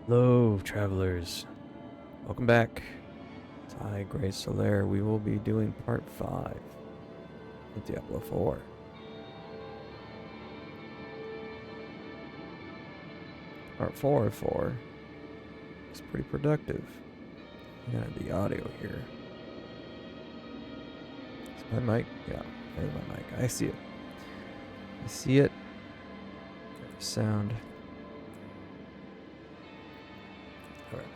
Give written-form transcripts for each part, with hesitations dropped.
Hello, travelers. Welcome back to Grae Solaire. We will be doing part 5 of Diablo 4. Part 4 of 4 is pretty productive. I'm gonna have the audio here. Is my mic? Yeah, there's my mic. I see it. I see it. Sound. Alright.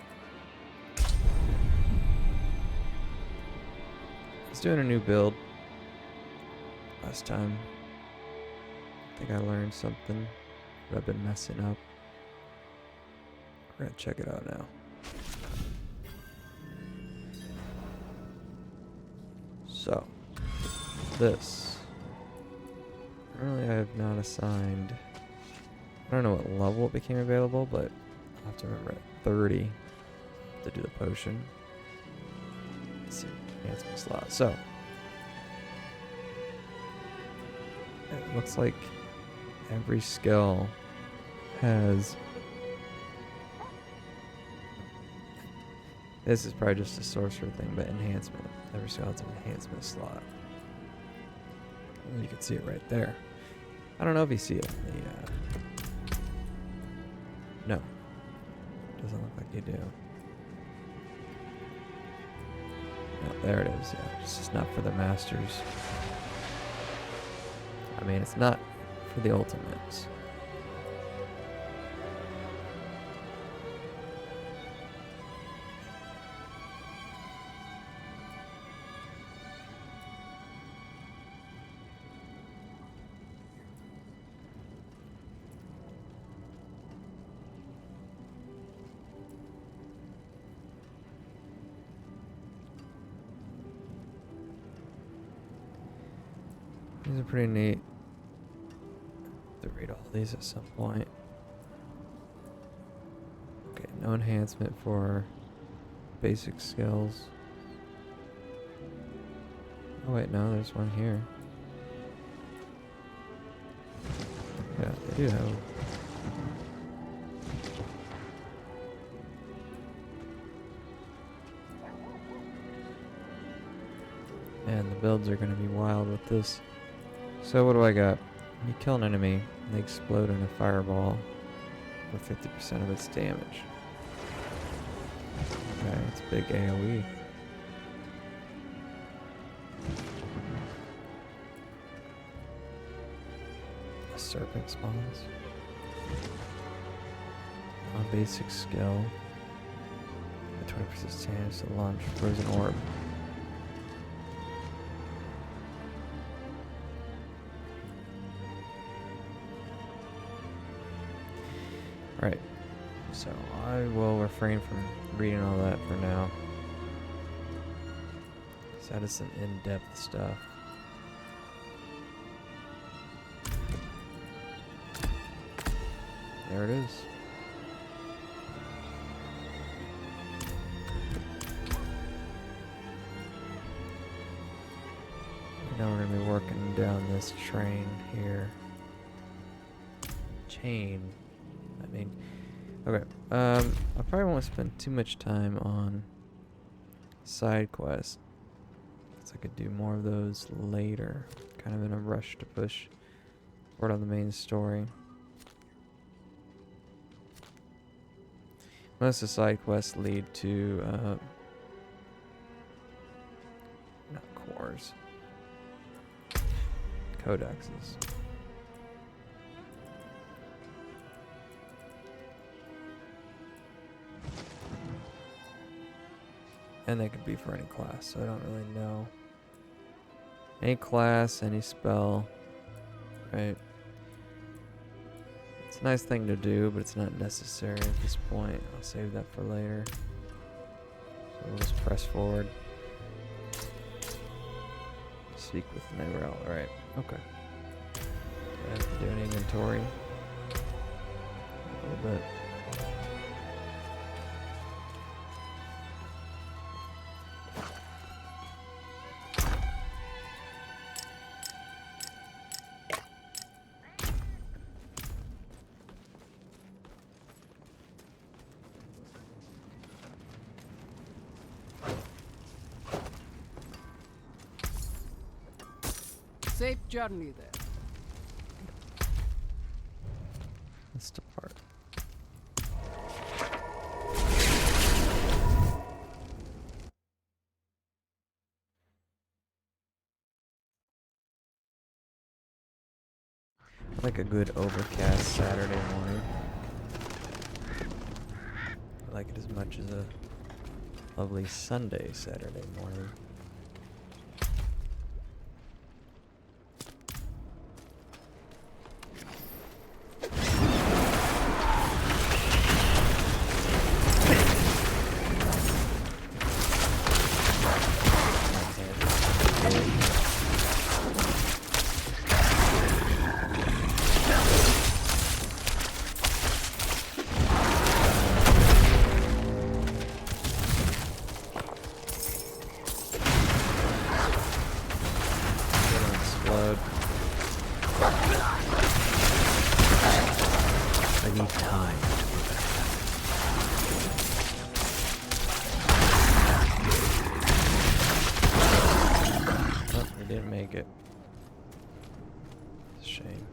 He's doing a new build. Last time, I think I learned something that I've been messing up. We're gonna check it out now. So, this. Apparently I have not assigned. I don't know what level it became available, but I'll have to remember at 30 to do the potion. Let's see, enhancement slot. So, it looks like every skill has. This is probably just a sorcerer thing, but enhancement. Every skill has an enhancement slot. And you can see it right there. I don't know if you see it in the. No. Doesn't look like you do. No, there it is. Yeah, it's just not for the masters. I mean, it's not for the ultimates. These are pretty neat. To read all these at some point. Okay, no enhancement for basic skills. Oh wait, no, there's one here. Yeah, they do have. And the builds are going to be wild with this. So what do I got? You kill an enemy, they explode in a fireball for 50% of its damage. Okay, it's big AoE. A serpent spawns. A basic skill. A 20% chance to launch frozen orb. Right, so I will refrain from reading all that for now. Because that is some in-depth stuff. There it is. Now we're going to be working down this train here. Chain. I mean, okay, I probably won't spend too much time on side quests, because I could do more of those later, kind of in a rush to push forward on the main story. Most of the side quests lead to, not cores, codexes. And they could be for any class, so I don't really know. Any class, any spell, right? It's a nice thing to do, but it's not necessary at this point. I'll save that for later. So we'll just press forward. Speak with Neverell. Alright, okay. I have to do an inventory. A little bit. Safe journey there. Let's depart. I like a good overcast Saturday morning. I like it as much as a lovely Sunday Saturday morning. I need time to prepare. Oh, we didn't make it. It's a shame.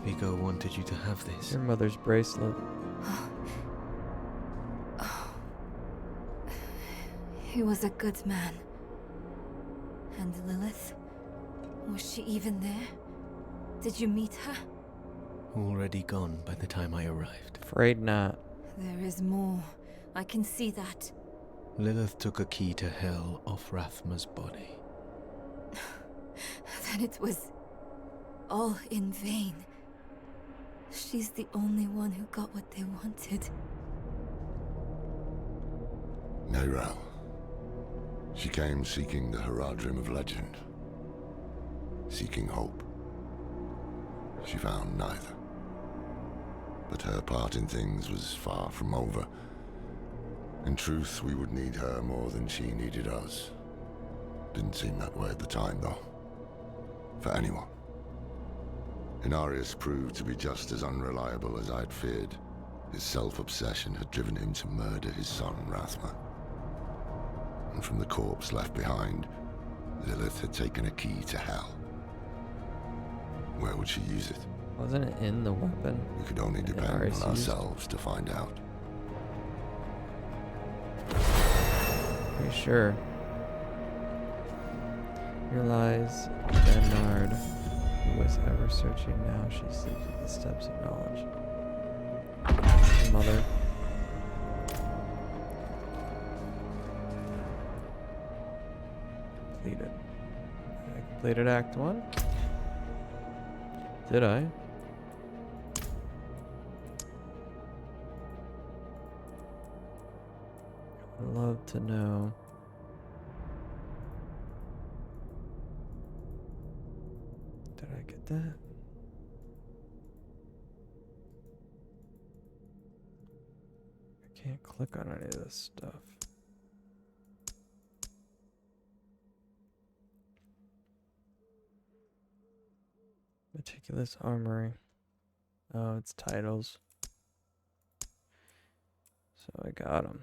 Vigo wanted you to have this. Your mother's bracelet. He was a good man. And Lilith? Was she even there? Did you meet her? Already gone by the time I arrived. Afraid not. There is more. I can see that. Lilith took a key to hell off Rathma's body. Then it was all in vain. She's the only one who got what they wanted. Neyrelle. She came seeking the Haradrim of legend. Seeking hope. She found neither. But her part in things was far from over. In truth, we would need her more than she needed us. Didn't seem that way at the time, though. For anyone. Inarius proved to be just as unreliable as I'd feared. His self-obsession had driven him to murder his son, Rathma. And from the corpse left behind, Lilith had taken a key to hell. Where would she use it? Wasn't it in the weapon? We could only depend Inarius on used? ourselves to find out. Pretty sure. Here lies Bernard, who was ever searching. Now she seeks the steps of knowledge. Mother. Completed. I completed Act 1? Did I? I'd love to know. Did I get that? I can't click on any of this stuff. Meticulous armory. Oh, it's titles. So I got them.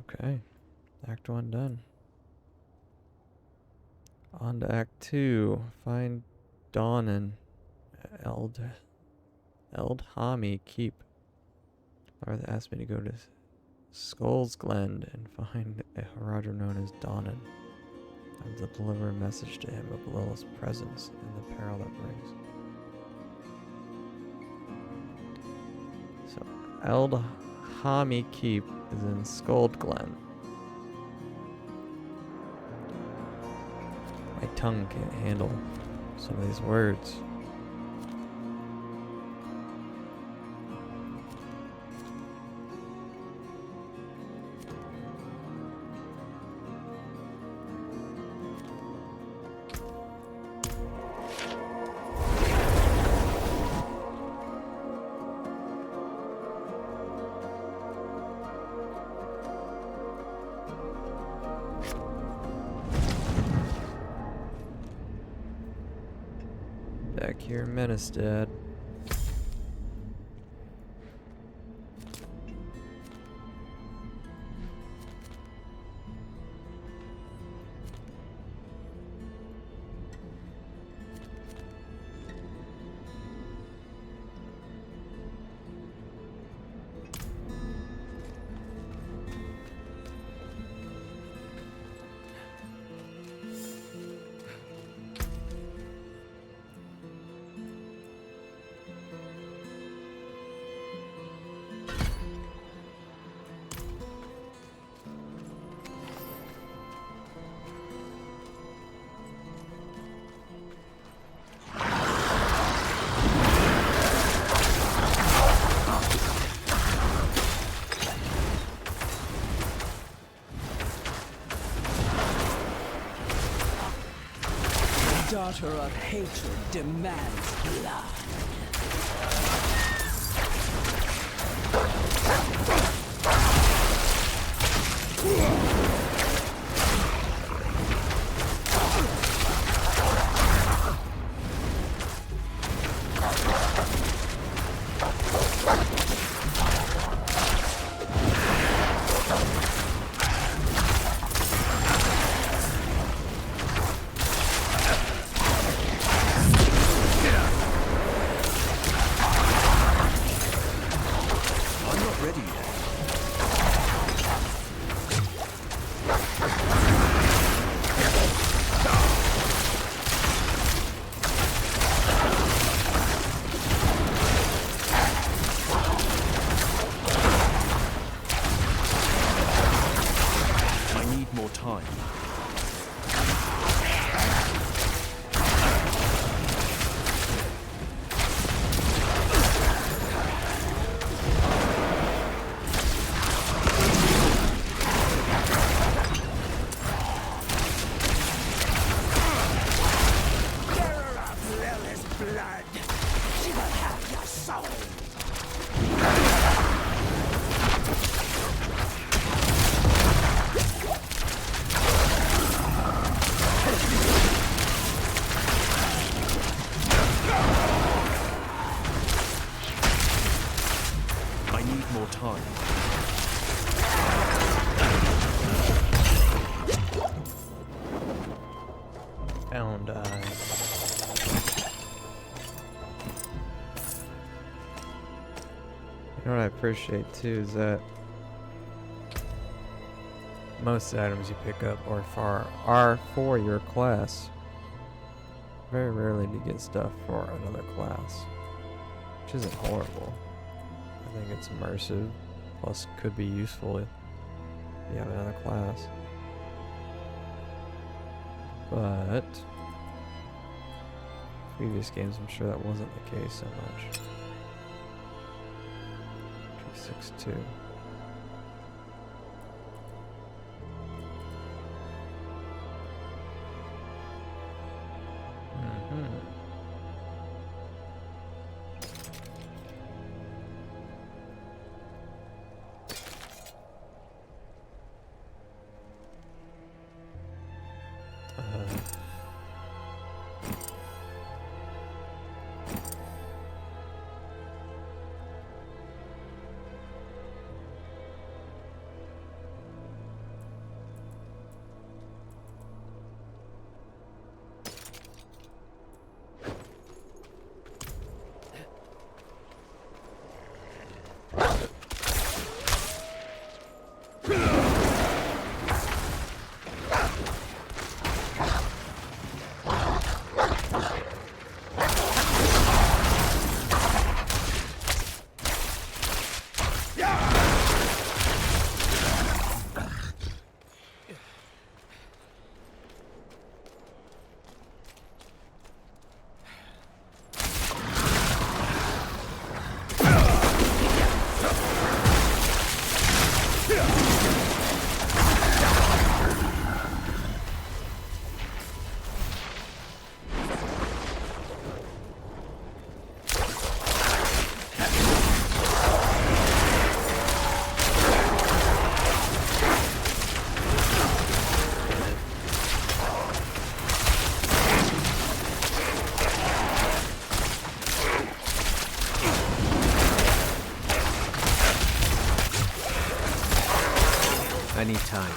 Okay. Act 1 done. On to Act 2. Find Dawnin. Eldhami Keep. Arthur asked me to go to Skull's Glen and find a Haradrim known as Dawnin. I'm to deliver a message to him of Lilith's presence and the peril that brings. So, Eldhami Keep is in Skull Glen. My tongue can't handle some of these words. Back here in Menestad. Daughter of hatred demands blood. Found You know what I appreciate too is that most items you pick up are for your class. Very rarely do you get stuff for another class, which isn't horrible. I think it's immersive, plus could be useful if you have another class. But previous games, I'm sure that wasn't the case so much. 362. Any time.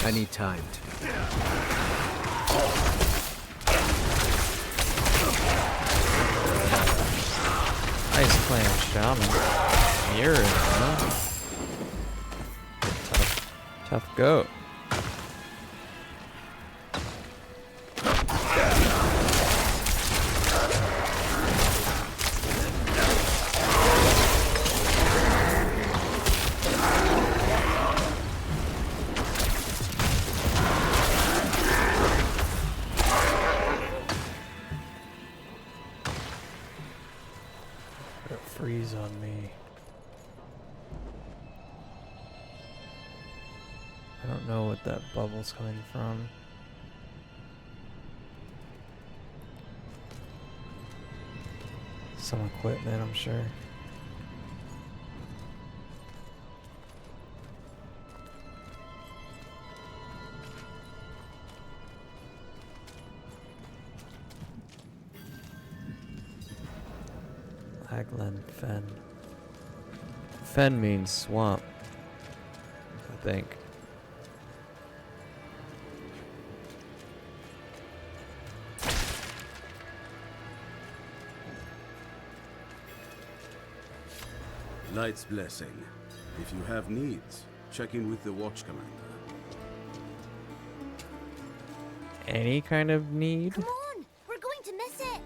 Any time. Ice Clan Shaman. Mirror, huh? Tough goat. Freeze on me. I don't know what that bubble's coming from. Some equipment, I'm sure. Haglen Fen. Fen means swamp, I think. Light's blessing. If you have needs, check in with the watch commander. Any kind of need? Come on, we're going to miss it.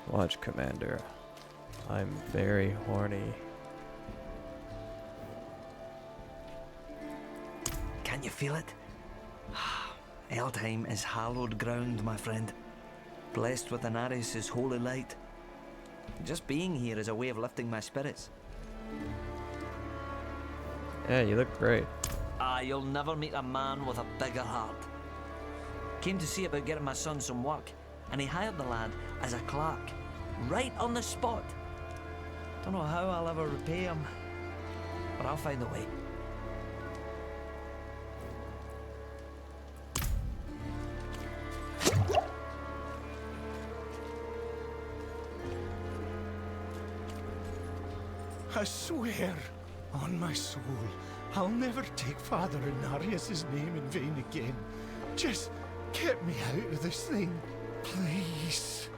Watch commander. I'm very horny. Can you feel it? Eldheim is hallowed ground, my friend. Blessed with Anarius' holy light. Just being here is a way of lifting my spirits. Yeah, you look great. You'll never meet a man with a bigger heart. Came to see about getting my son some work, and he hired the lad as a clerk, right on the spot. Don't know how I'll ever repay him, but I'll find a way. I swear, on my soul, I'll never take Father Anarius' name in vain again. Just get me out of this thing, please.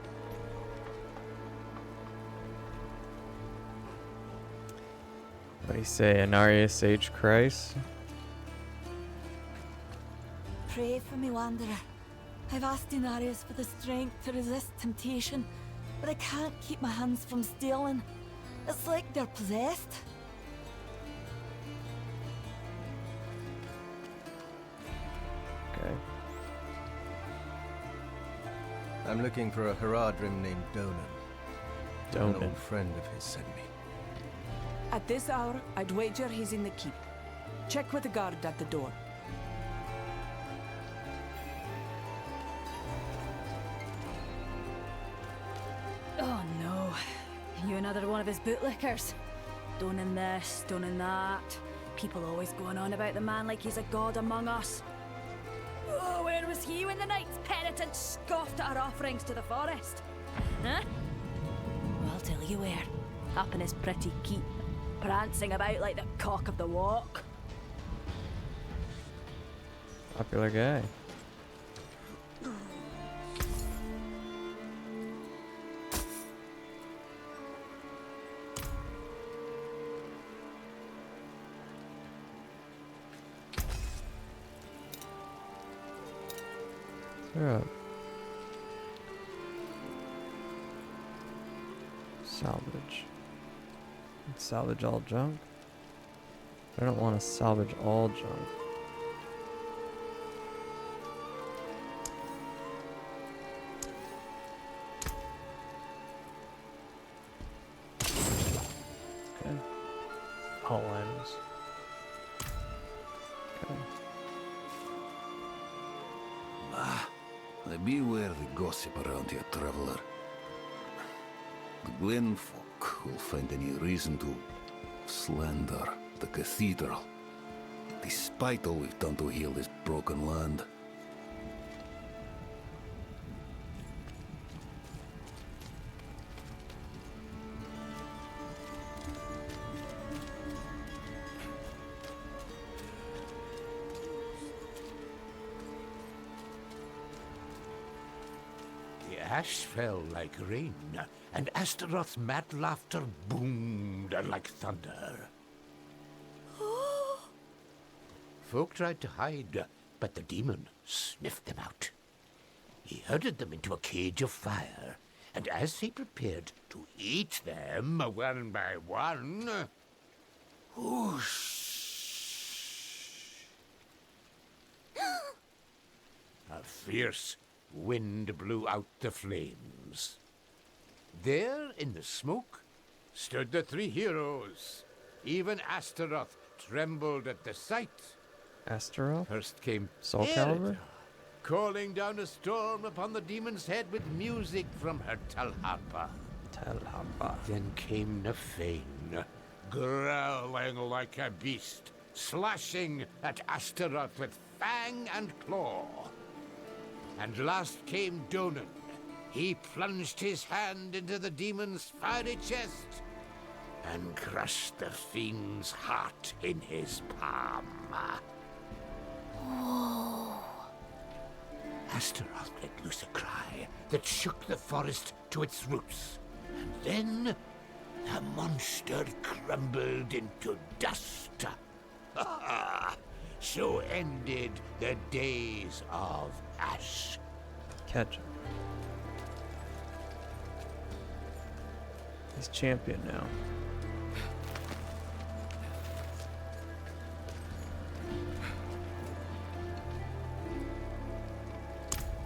What do you say, Anarius H. Christ? Pray for me, Wanderer. I've asked Inarius for the strength to resist temptation, but I can't keep my hands from stealing. It's like they're possessed. Okay. I'm looking for a Haradrim named Donan. An Donan. old friend of his sent me. At this hour, I'd wager he's in the keep. Check with the guard at the door. Oh no. You another one of his bootlickers. Stoning this, stoning that. People always going on about the man like he's a god among us. Oh, where was he when the knights penitent scoffed at our offerings to the forest? Huh? Well, I'll tell you where. up in his pretty keep, prancing about like the cock of the walk. Popular guy. They're up. Salvage. Salvage all junk? I don't want to salvage all junk. Okay. All items. Okay. Beware the gossip around here, traveler. The Glen folk will find any reason to slander the cathedral, despite all we've done to heal this broken land. The ash fell like rain, and Astaroth's mad laughter boomed like thunder. Folk tried to hide, but the demon sniffed them out. He herded them into a cage of fire, and as he prepared to eat them one by one, whoosh! A fierce wind blew out the flames. There, in the smoke, stood the three heroes. Even Astaroth trembled at the sight. Astaroth? First came Soul Calibur? calling down a storm upon the demon's head with music from her talharpa. Talhaba. Then came Nefane, growling like a beast, slashing at Astaroth with fang and claw. And last came Donan. He plunged his hand into the demon's fiery chest and crushed the fiend's heart in his palm. Astaroth let loose a cry that shook the forest to its roots. And then the monster crumbled into dust. So ended the days of Ash. Catch him. He's champion now.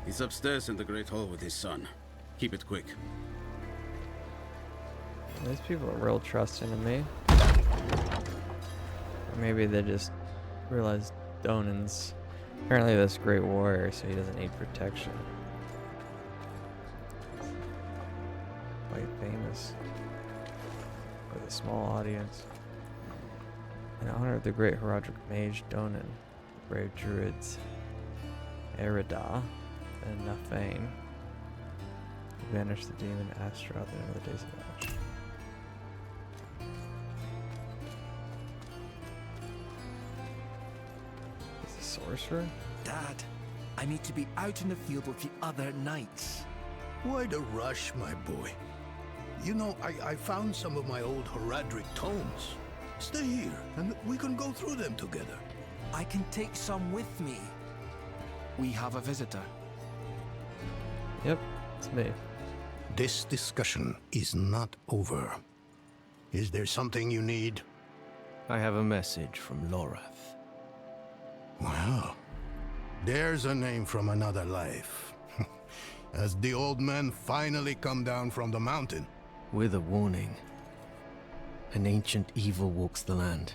He's upstairs in the Great Hall with his son. Keep it quick. These people are real trusting of me. Or maybe they just realized Donan's apparently this great warrior, so he doesn't need protection. Quite famous with a small audience. In honor of the great heraldic mage Donan, the brave druids Erida and Nefane, who banished the demon Astra at the end of the days of Ash. He's a sorcerer? Dad, I need to be out in the field with the other knights. Why the rush, my boy? You know, I found some of my old heraldic tomes. Stay here, and we can go through them together. I can take some with me. We have a visitor. Yep, it's me. This discussion is not over. Is there something you need? I have a message from Lorath. Well, there's a name from another life. Has the old man finally come down from the mountain? With a warning. An ancient evil walks the land.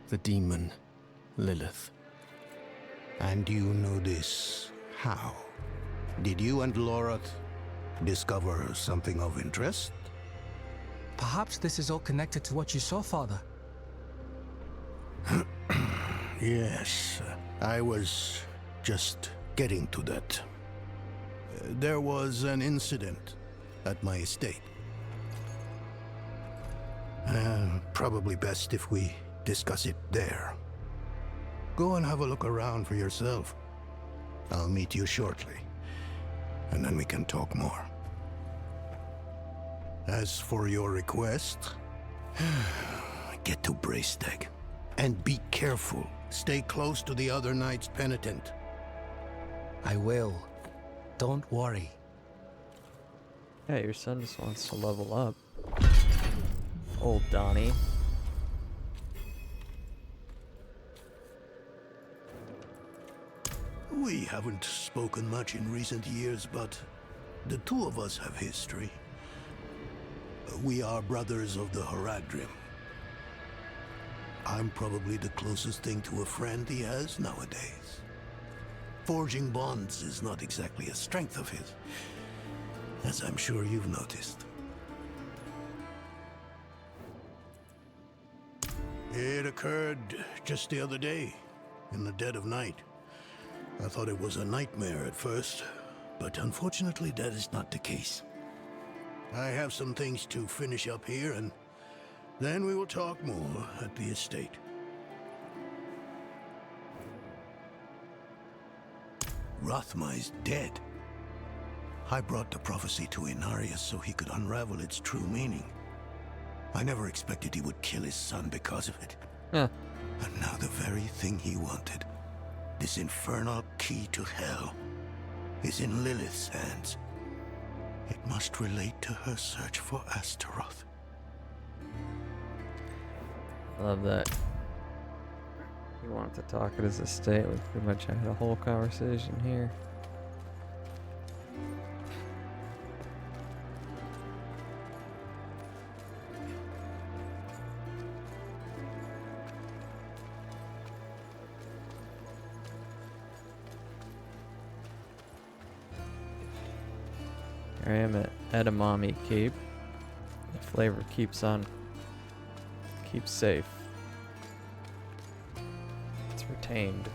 The demon, Lilith. And you know this how? Did you and Lorath discover something of interest? Perhaps this is all connected to what you saw, Father. Yes, I was just getting to that. There was an incident at my estate. Probably best if we discuss it there. Go and have a look around for yourself. I'll meet you shortly, and then we can talk more. As for your request, get to Braestag. And be careful. Stay close to the other Knights Penitent. I will. Don't worry. Yeah, your son just wants to level up. Old Donnie. We haven't spoken much in recent years, but the two of us have history. We are brothers of the Haradrim. I'm probably the closest thing to a friend he has nowadays. Forging bonds is not exactly a strength of his, as I'm sure you've noticed. It occurred just the other day, in the dead of night. I thought it was a nightmare at first, but unfortunately that is not the case. I have some things to finish up here, and then we will talk more at the estate. Rothma is dead. I brought the prophecy to Inarius so he could unravel its true meaning. I never expected he would kill his son because of it. Huh. And now the very thing he wanted, this infernal key to hell, is in Lilith's hands. It must relate to her search for Astaroth. I love that. He wanted to talk at his estate. We pretty much had a whole conversation here. Here I am at Edamame Keep. The flavor keeps safe. It's retained.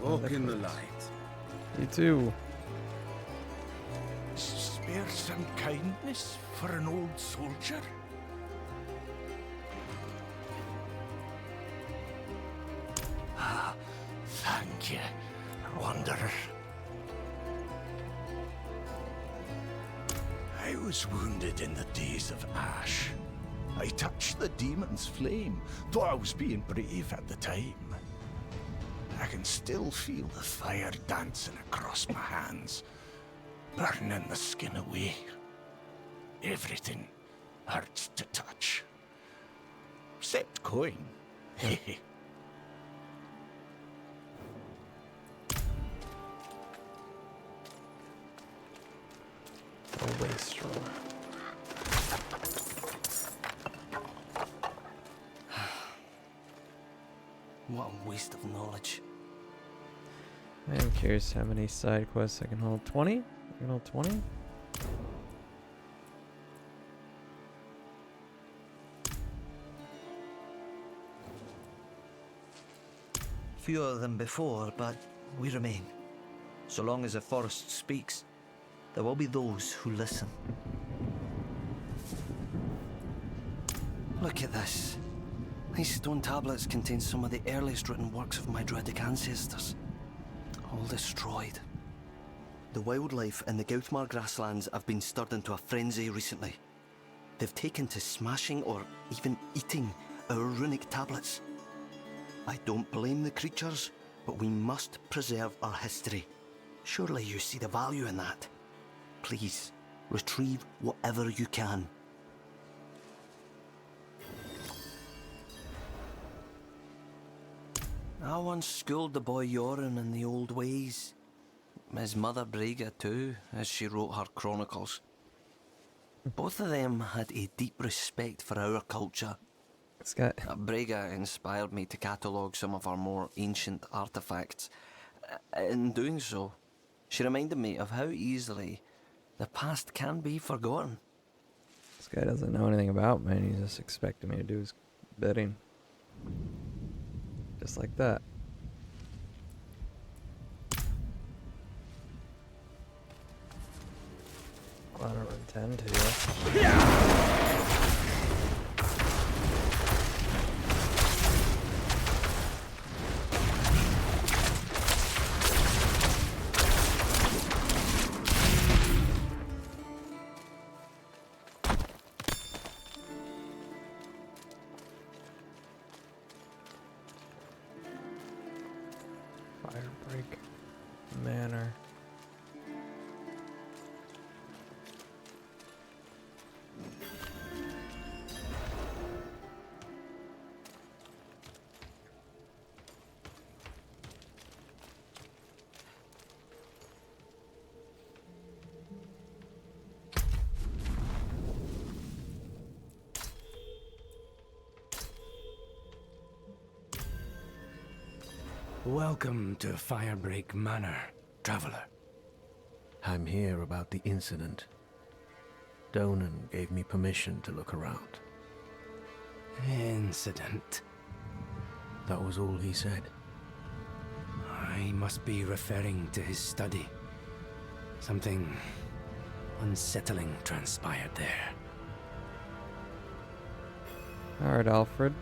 Walk in the light. You too. Spare some kindness for an old soldier. Ah, thank you, Wanderer. I was wounded in the days of Ash. I touched the demon's flame, though I was being brave at the time. I can still feel the fire dancing across my hands, burning the skin away. Everything hurts to touch. Except coin. Always strong. What a waste of knowledge. I am curious how many side quests I can hold. 20? I can hold 20? Fewer than before, but we remain. So long as the forest speaks, there will be those who listen. Look at this. These stone tablets contain some of the earliest written works of my Druidic ancestors. All destroyed. The wildlife in the Gautmar grasslands have been stirred into a frenzy recently. They've taken to smashing or even eating our runic tablets. I don't blame the creatures, but we must preserve our history. Surely you see the value in that. Please, retrieve whatever you can. I once schooled the boy Yoren in the old ways. His mother Brega too, as she wrote her chronicles. Both of them had a deep respect for our culture. Brega inspired me to catalogue some of our more ancient artifacts. In doing so, She reminded me of how easily the past can be forgotten. This guy doesn't know anything about me, and he's just expecting me to do his bidding. Just like that. Well, I don't intend to. Firebreak Manor. Welcome to Firebreak Manor, traveler. I'm here about the incident. Donan gave me permission to look around. Incident? That was all he said. I must be referring to his study. Something unsettling transpired there. Alright, Alfred.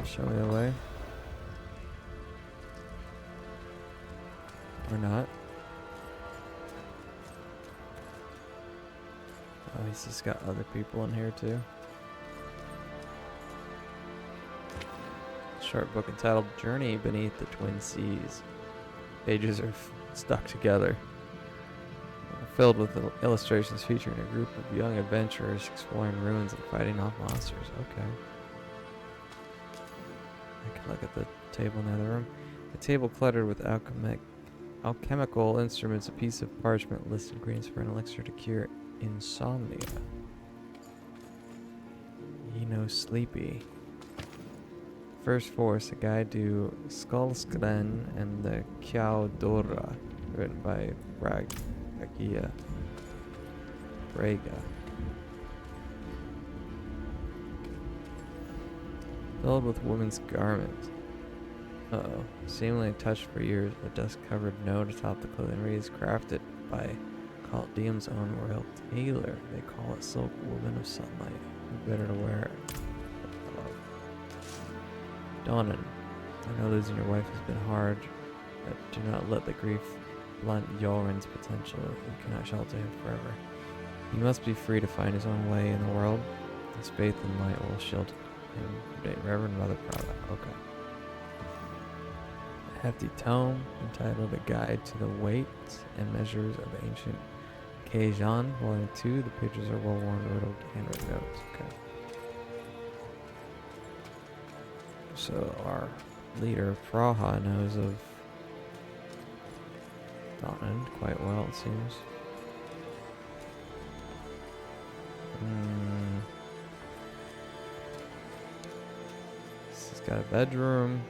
Show me the way. Or not. Oh, he's just got other people in here too. Short book entitled Journey Beneath the Twin Seas. Pages are stuck together. Filled with illustrations featuring a group of young adventurers exploring ruins and fighting off monsters. Okay. I can look at the table near the room. A table cluttered with alchemical instruments, a piece of parchment listed ingredients for an elixir to cure insomnia. You know, sleepy. First Force, a guide to Skullskren and the Kjaudora, written by Braga. Filled with women's garments. Uh-oh. Seemingly untouched for years, a dust-covered note atop the clothing reads, crafted by Chaldeum's own royal tailor. They call it Silk Woman of Sunlight. You better to wear it. Donan, I know losing your wife has been hard, but do not let the grief blunt Yoren's potential. You cannot shelter him forever. He must be free to find his own way in the world. His faith in light will shield him. Reverend Mother Prada. Okay. Hefty tome entitled A Guide to the Weights and Measures of Ancient Keijan, Volume 2. The pages are well-worn, riddled handwritten notes. Okay. So our leader, Praha, knows of Donan quite well, it seems. This has got a bedroom.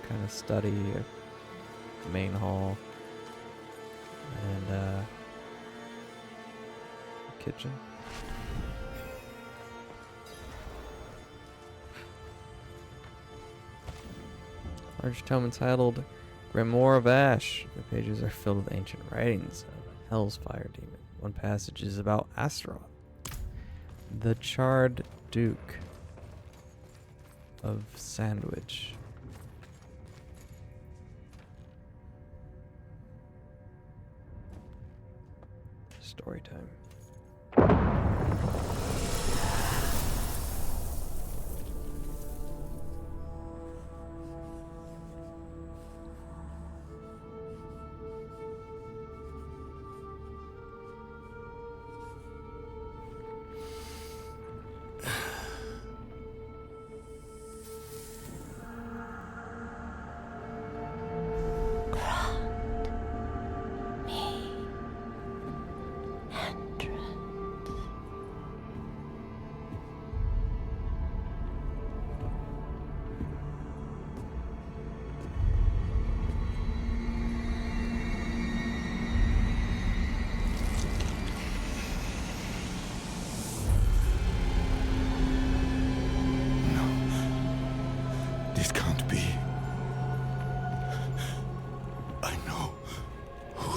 Kind of study, a main hall, and a kitchen. Large tome entitled Grimoire of Ash. The pages are filled with ancient writings of a Hell's Fire demon. One passage is about Astaroth, the Charred Duke of Sandwich. Story time. Entrance.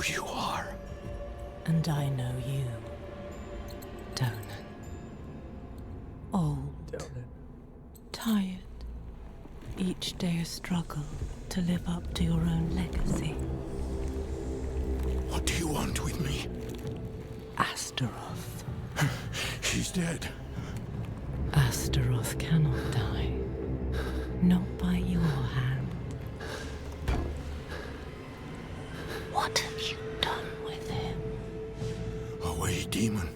you are. And I know you, Donan. Old, tired, each day a struggle to live up to your own legacy. What do you want with me? Astaroth. She's dead. Astaroth cannot die. Not by your hand. What have you done with him? Away, demon.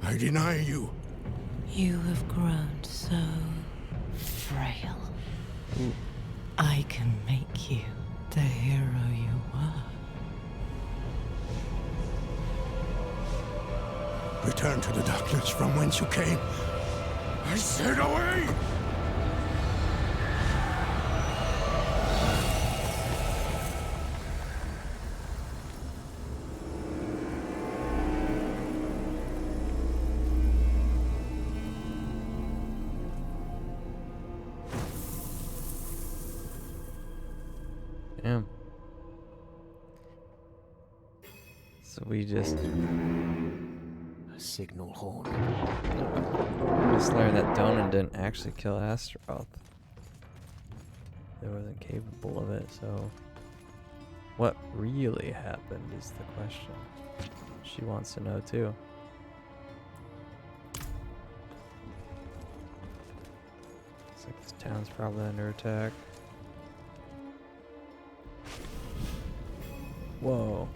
I deny you. You have grown so frail. I can make you the hero you were. Return to the darkness from whence you came. I said away! Damn. So we just... A signal horn. We just learned that Donan didn't actually kill Astaroth. He wasn't capable of it, so... What really happened is the question. She wants to know too. Looks like this town's probably under attack. Whoa.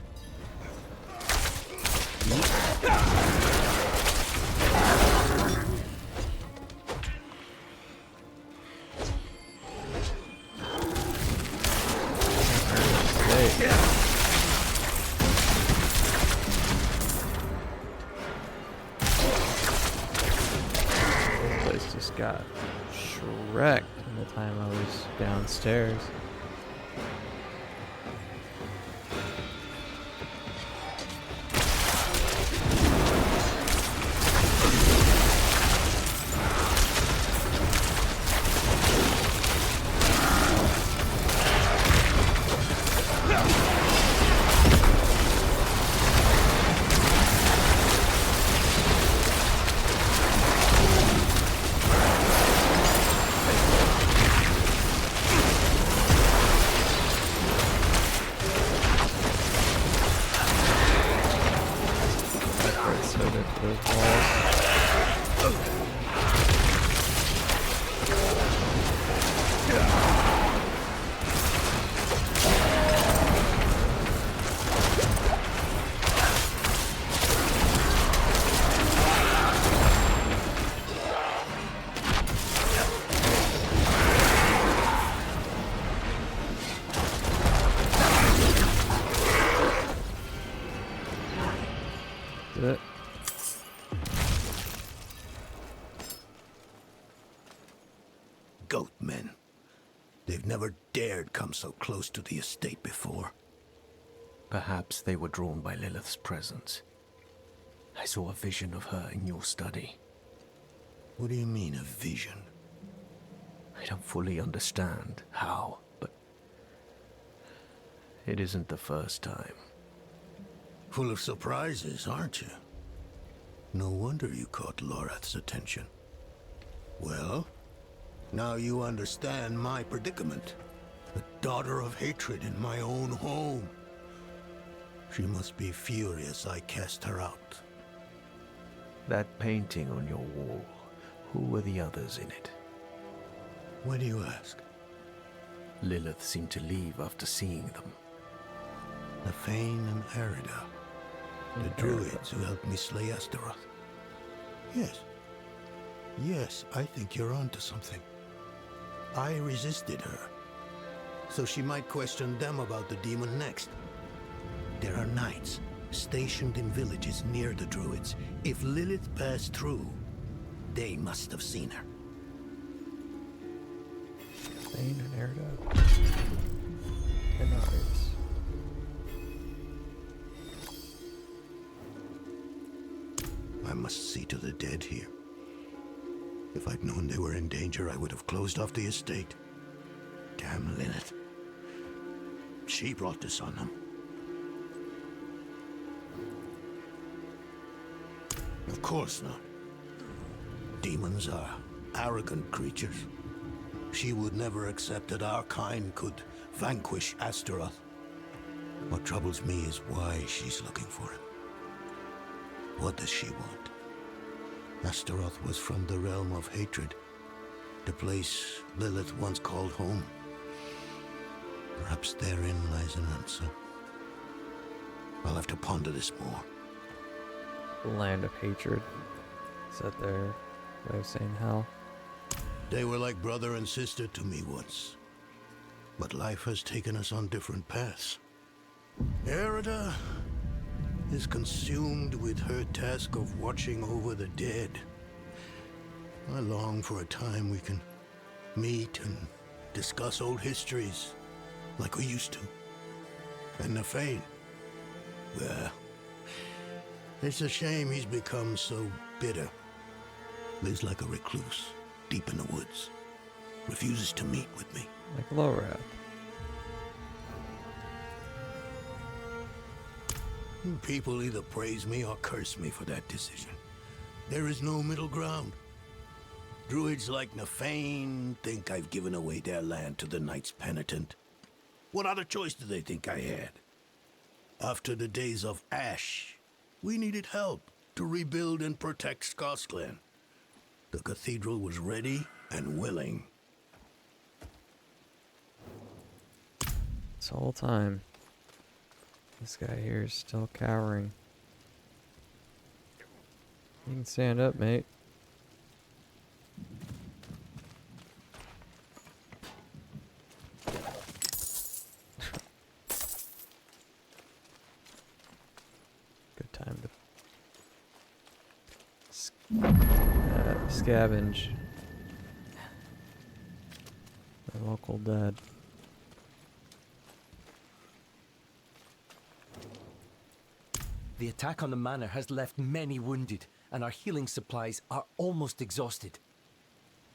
This place just got wrecked in the time I was downstairs. Goatmen. They've never dared come so close to the estate before. Perhaps they were drawn by Lilith's presence. I saw a vision of her in your study. What do you mean, a vision? I don't fully understand how, but it isn't the first time. Full of surprises, aren't you? No wonder you caught Lorath's attention. Well, now you understand my predicament. The daughter of hatred in my own home. She must be furious I cast her out. That painting on your wall, who were the others in it? Why do you ask? Lilith seemed to leave after seeing them. Nefane and Erida. The druids who helped me slay Astaroth. Yes. Yes, I think you're onto something. I resisted her, so she might question them about the demon next. There are knights stationed in villages near the druids. If Lilith passed through, they must have seen her. Nefane and Erida. And others. I must see to the dead here. If I'd known they were in danger, I would have closed off the estate. Damn Lilith. She brought this on them. Of course not. Demons are arrogant creatures. She would never accept that our kind could vanquish Astaroth. What troubles me is why she's looking for him. What does she want? Astaroth was from the realm of hatred, the place Lilith once called home. Perhaps therein lies an answer. I'll have to ponder this more. Land of hatred. Is that their way of saying hell? They were like brother and sister to me once. But life has taken us on different paths. Erida is consumed with her task of watching over the dead. I long for a time we can meet and discuss old histories like we used to. And Nafane, well, it's a shame he's become so bitter. Lives like a recluse, deep in the woods. Refuses to meet with me. Like Lorath. People either praise me or curse me for that decision. There is no middle ground. Druids like Nafane think I've given away their land to the Knights Penitent. What other choice do they think I had? After the days of Ash, we needed help to rebuild and protect Scotland. The cathedral was ready and willing. This whole time, this guy here is still cowering. You can stand up, mate. Good time to scavenge the local dead. The attack on the manor has left many wounded, and our healing supplies are almost exhausted.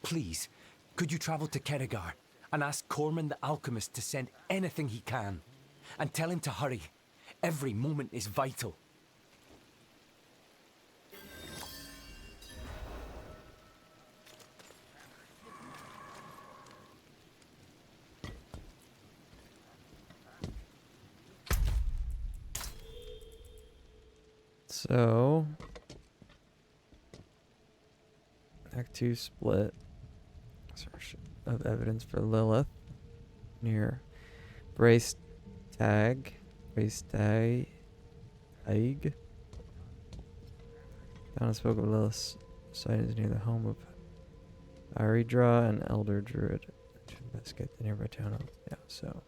Please, could you travel to Keregar and ask Corman the alchemist to send anything he can? And tell him to hurry. Every moment is vital. So, Act 2 split. Search of evidence for Lilith near Braestag. Down and spoke of Lilith's site is near the home of Iridra, an elder druid. To investigate the nearby town of so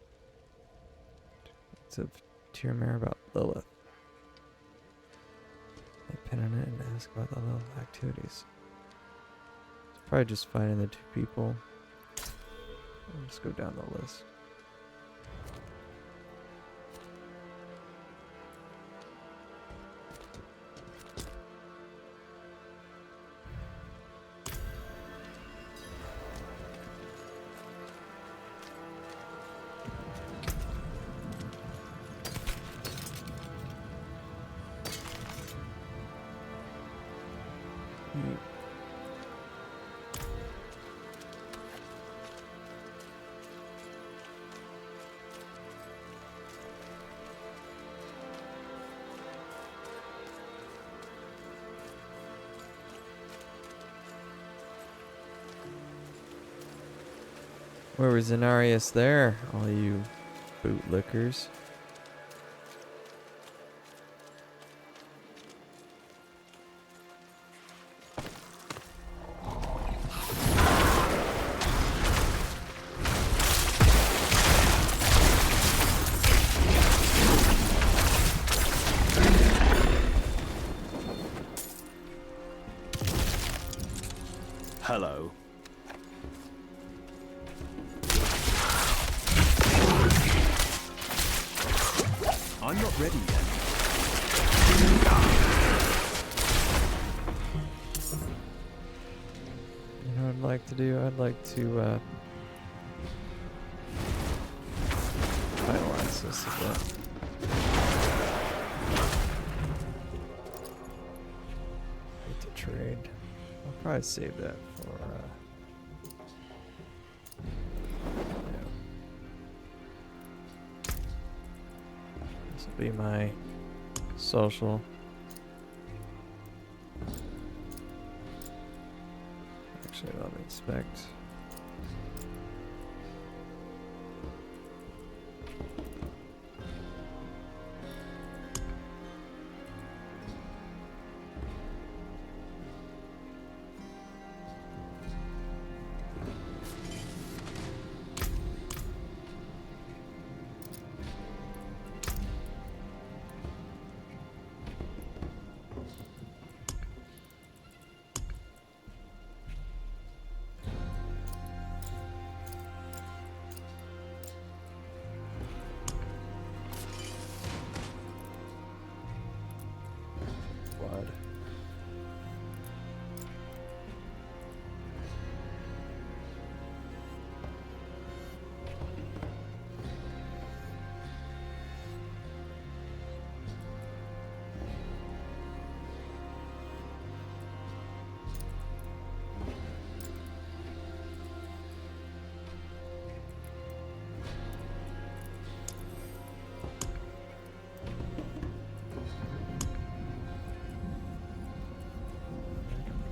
it's a Tyrmare about Lilith. I pin on it and ask about the Lilith activities. It's probably just finding the two people. I'll just go down the list. Where was Zenarius there, all you bootlickers? Hello. I'm not ready yet. You know what I'd like to do? I'd like to finalize this a bit. probably save that for this will be my social. Actually, let me inspect. Blood.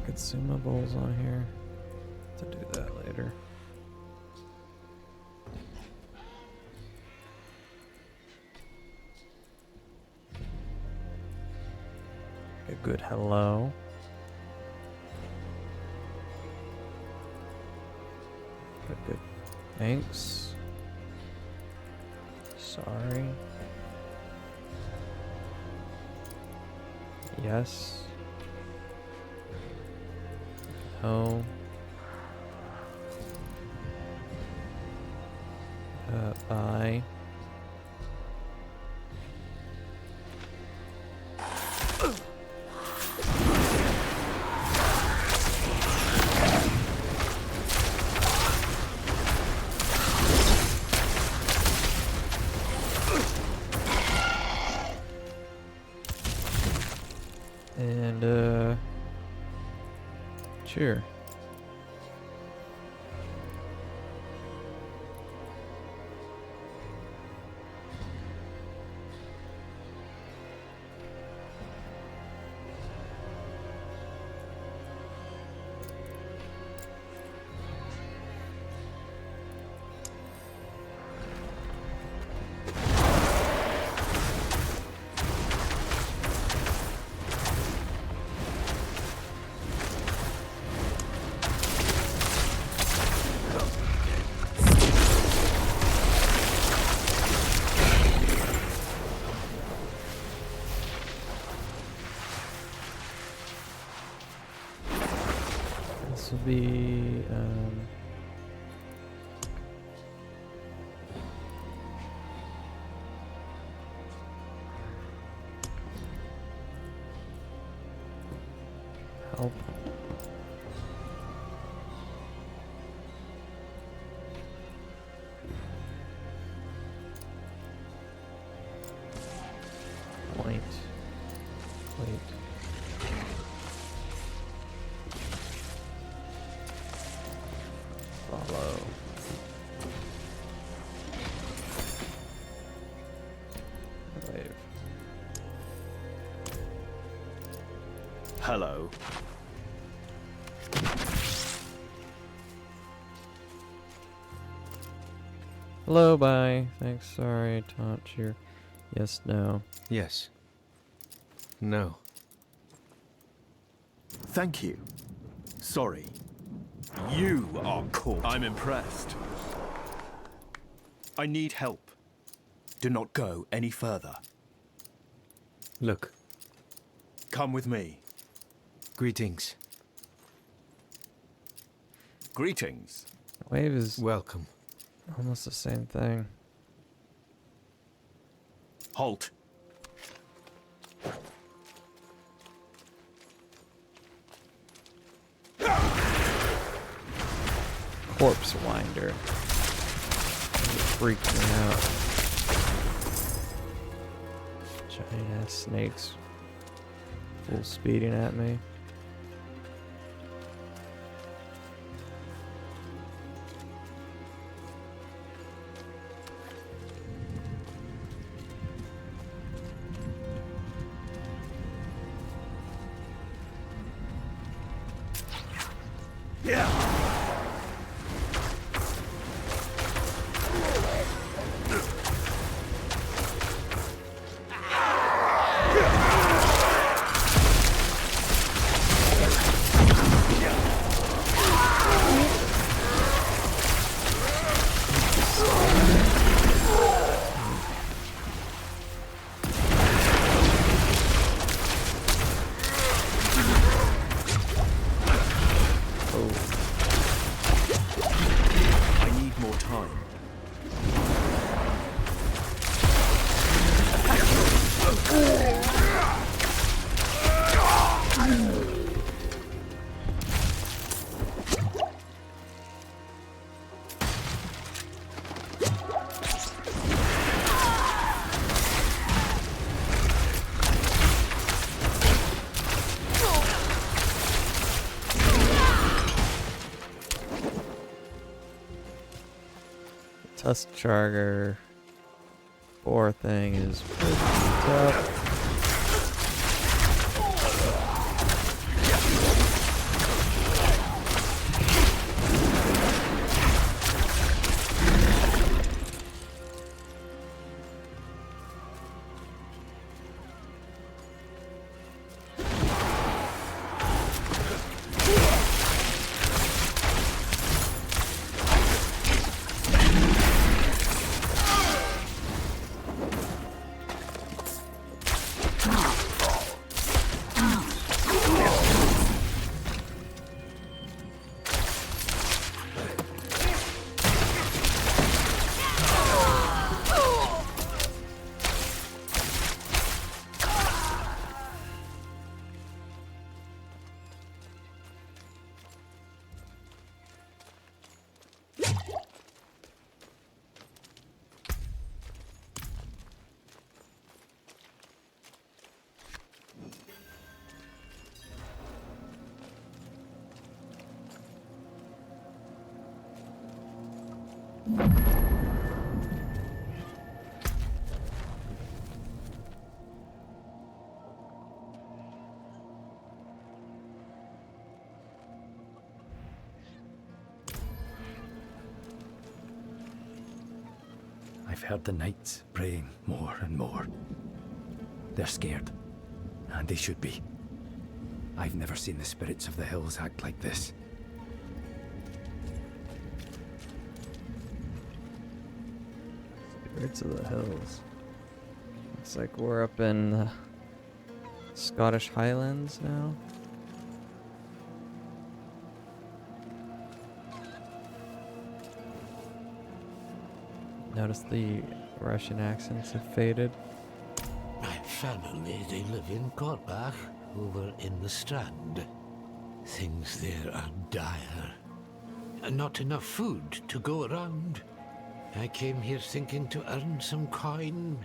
Consumables on here to do that later. A good hello. A good thanks. Sorry. Yes. Oh. Bye. And, cheer. This will be help. Point. Wait. Follow. Wave. Hello. Hello, bye. Thanks, sorry, taunt cheer. Yes, no. Yes. No. Thank you. Sorry. You are caught. I'm impressed. I need help. Do not go any further. Look. Come with me. Greetings. Greetings. Wave is welcome. Almost the same thing. Halt. Corpse winder. Freaked me out. Giant ass snakes. Full speeding at me. Tusk Charger 4 thing is pretty tough. I've heard the knights praying more and more. They're scared, and they should be. I've never seen the spirits of the hills act like this. Spirits of the hills. Looks like we're up in the Scottish Highlands now. Notice the Russian accents have faded. My family, they live in Korbach, over in the Strand. Things there are dire. Not enough food to go around. I came here thinking to earn some coin,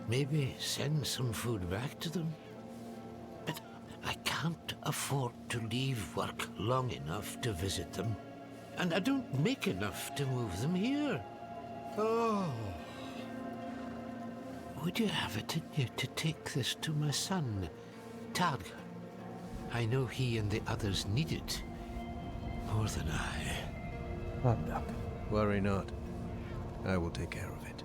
maybe send some food back to them. But I can't afford to leave work long enough to visit them. And I don't make enough to move them here. Oh. Would you have it in you to take this to my son, Targa? I know he and the others need it more than I. Worry not. I will take care of it.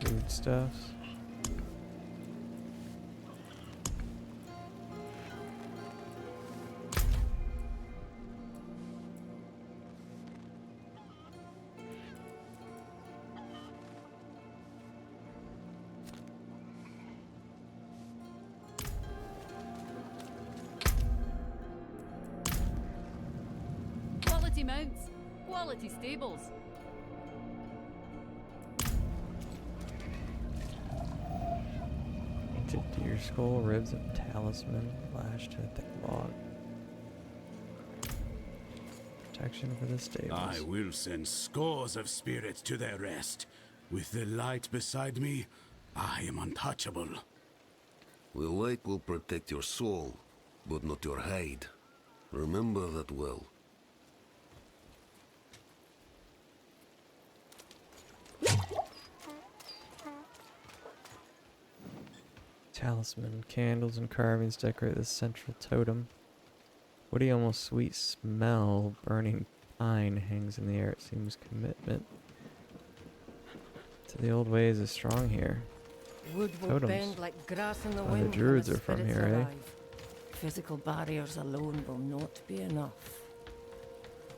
Foodstuffs. Quality mounts, quality stables. Ancient deer skull, ribs of talisman, lashed to a thick log. Protection for the stables. I will send scores of spirits to their rest. With the light beside me, I am untouchable. The light will protect your soul, but not your hide. Remember that well. Talisman. Candles and carvings decorate the central totem. Woody, almost sweet smell. Burning pine hangs in the air. It seems commitment to the old ways is strong here. Wood will Totems. bend like grass in the Oh, wind. the druids when are from spirits here, eh? arrive. Physical barriers alone will not be enough.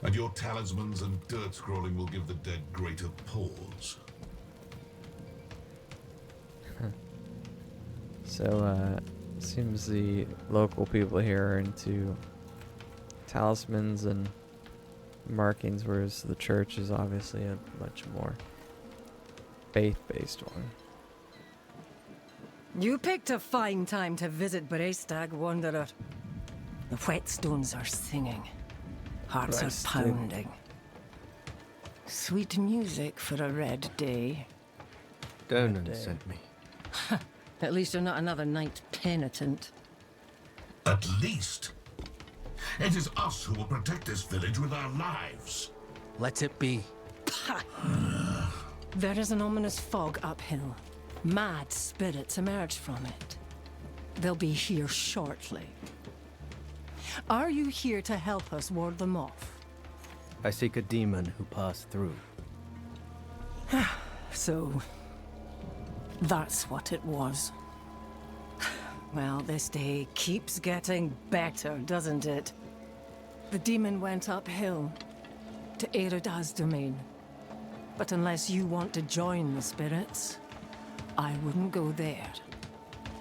And your talismans and dirt scrolling will give the dead greater pause. So, seems the local people here are into talismans and markings, whereas the church is obviously a much more faith-based one. You picked a fine time to visit Brestag, Wanderer. The whetstones are singing. Hearts are pounding. Sweet music for a red day. Donan sent me. At least you're not another night penitent. At least. It is us who will protect this village with our lives. Let it be. There is an ominous fog uphill. Mad spirits emerge from it. They'll be here shortly. Are you here to help us ward them off? I seek a demon who passed through. So, that's what it was. Well, this day keeps getting better, doesn't it? The demon went uphill to Erida's domain. But unless you want to join the spirits, I wouldn't go there.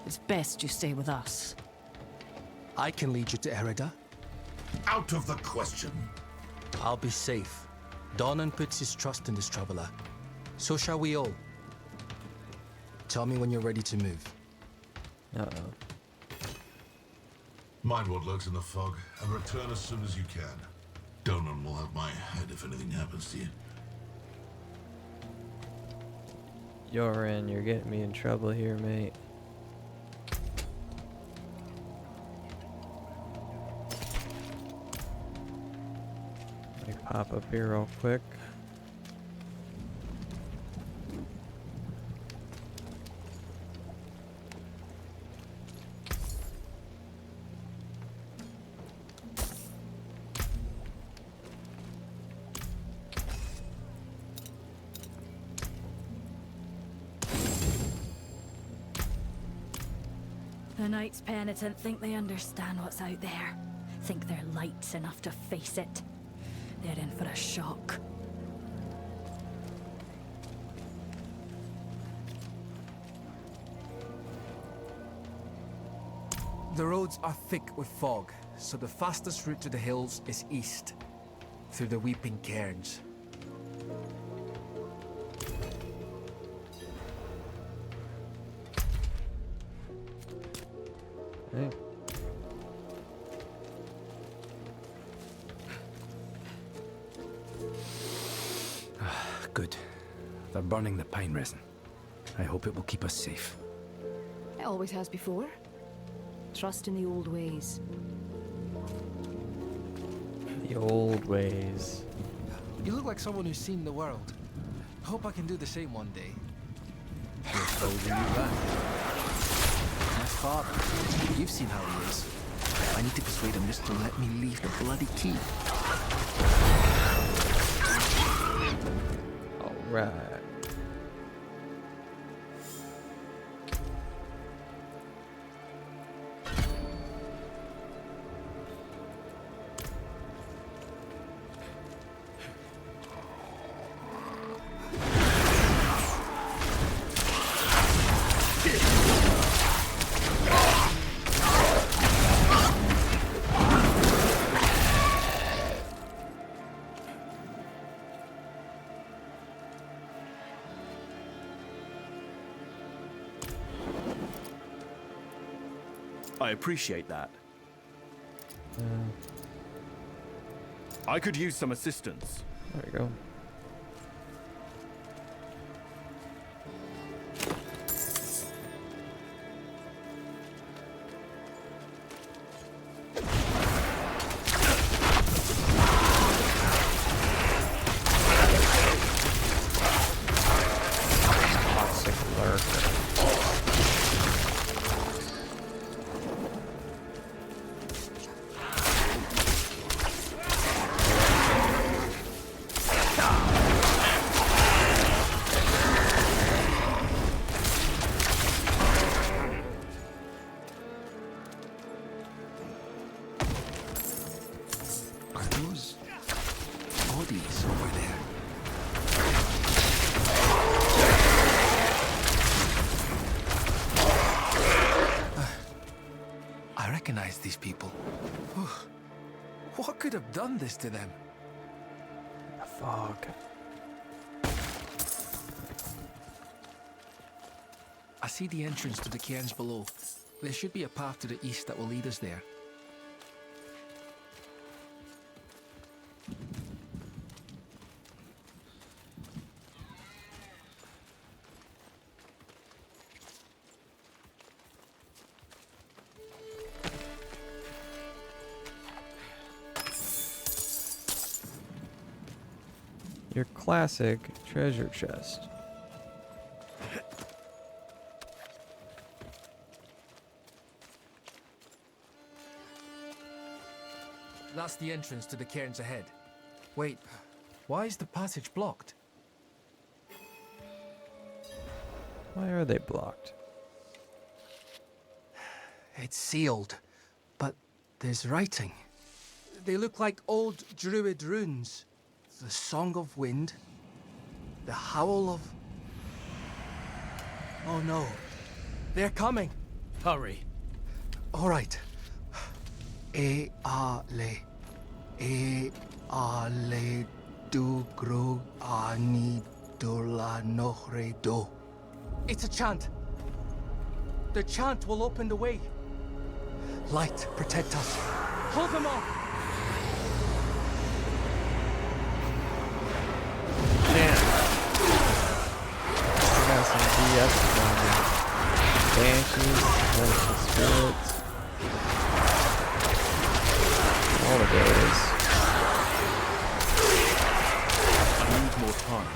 It's best you stay with us. I can lead you to Erida. Out of the question. I'll be safe. Donan puts his trust in this traveler. So shall we all. Tell me when you're ready to move. Uh-oh. Mind what lurks in the fog, and return as soon as you can. Donan will have my head if anything happens to you. Yorin, you're getting me in trouble here, mate. Let me pop up here real quick. The Knights Penitent think they understand what's out there. Think they're lights enough to face it. They're in for a shock. The roads are thick with fog, so the fastest route to the hills is east, through the Weeping Cairns. Hey. Good. They're burning the pine resin. I hope it will keep us safe. It always has before. Trust in the old ways. The old ways. You look like someone who's seen the world. Hope I can do the same one day. Who's holding you back? My father. You've seen how he is. I need to persuade him just to let me leave the bloody key. Alright. I appreciate that. I could use some assistance. There we go. Toxic lurker. Those bodies over there. I recognize these people. What could have done this to them? The fog. I see the entrance to the cairns below. There should be a path to the east that will lead us there. Your classic treasure chest. That's the entrance to the cairns ahead. Wait, why is the passage blocked? Why are they blocked? It's sealed, but there's writing. They look like old druid runes. The Song of Wind, the Howl of... Oh no, they're coming. Hurry. All right. E ale du gro ani dola nohre do. It's a chant. The chant will open the way. Light, protect us. Hold them off. Some DS around here. Banshees, Vengeful Spirits. All of those. I need more time.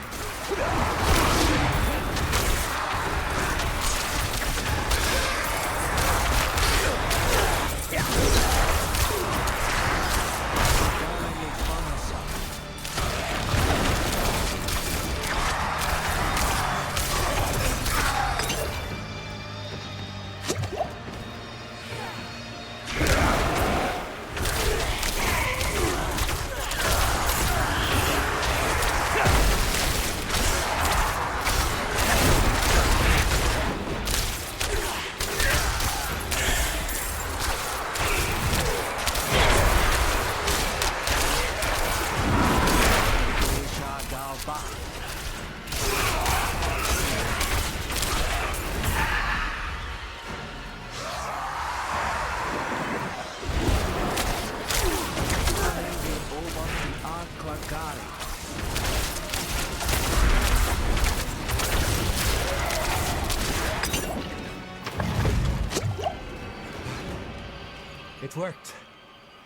It worked.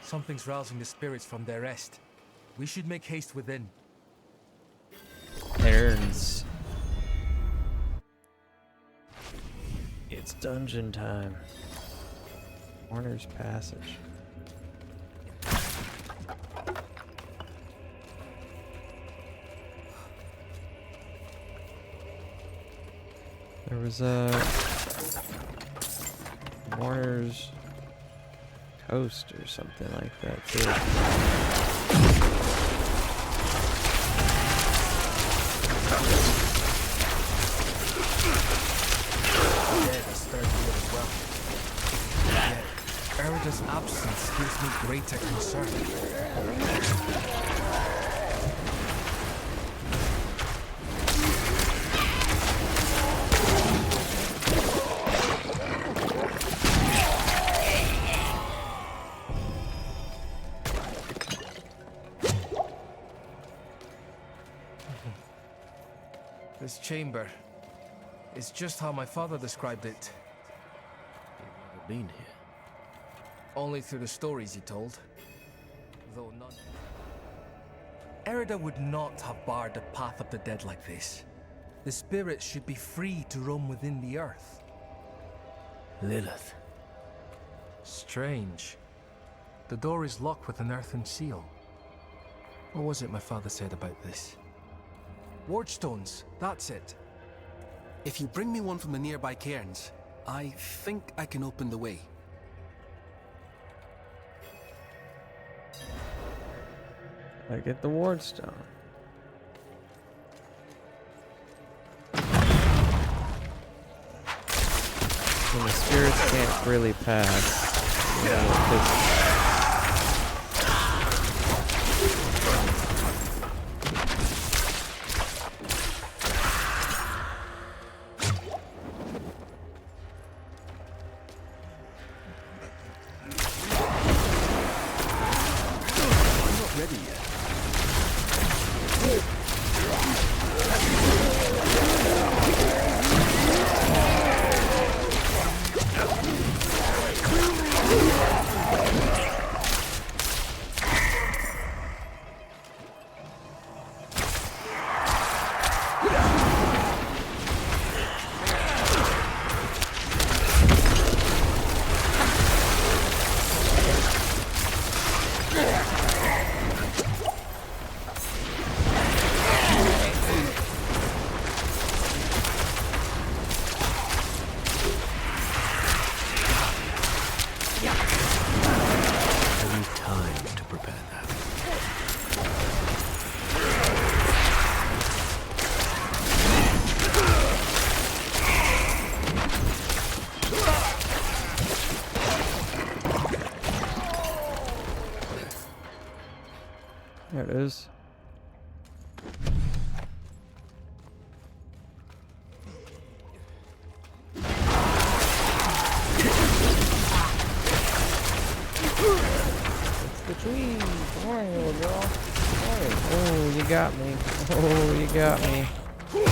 Something's rousing the spirits from their rest. We should make haste within. Cairns. It's dungeon time. Warner's Passage. There was a Warner's Coast or something like that too. Erida's absence gives me greater concern. This chamber is just how my father described it. You've never been here. Only through the stories he told. Though none... Erida would not have barred the path of the dead like this. The spirits should be free to roam within the earth. Lilith. Strange. The door is locked with an earthen seal. What was it my father said about this? Ward stones, that's it. If you bring me one from the nearby cairns, I think I can open the way. I get the ward stone. And the spirits can't really pass. There it is. It's the tree. Come on, little girl. Oh, you got me. Oh, you got me. Oh.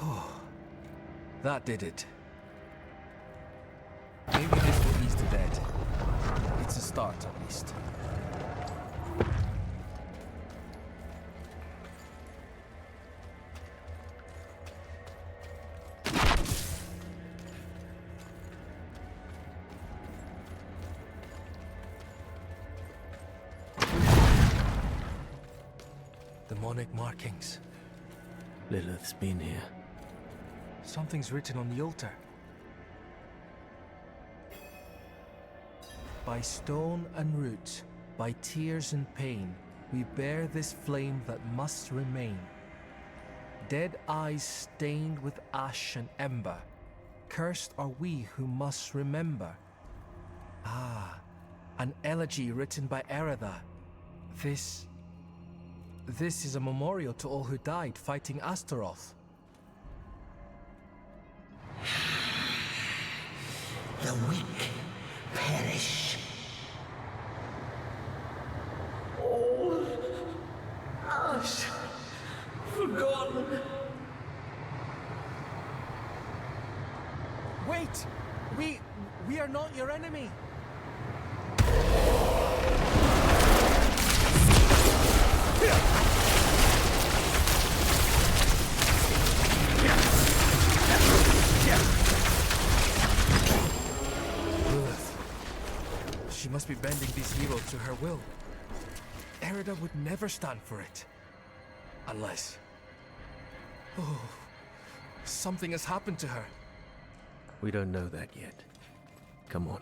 Oh, that did it. Maybe this will ease the dead. It's a start, at least. Demonic markings. Lilith's been here. Something's written on the altar. By stone and root, by tears and pain, we bear this flame that must remain. Dead eyes stained with ash and ember, cursed are we who must remember. Ah, an elegy written by Erida. This is a memorial to all who died fighting Astaroth. The weak perish. All ash forgotten. Wait! We are not your enemy! She must be bending these heroes to her will. Erida would never stand for it. Unless... Oh, something has happened to her. We don't know that yet. Come on.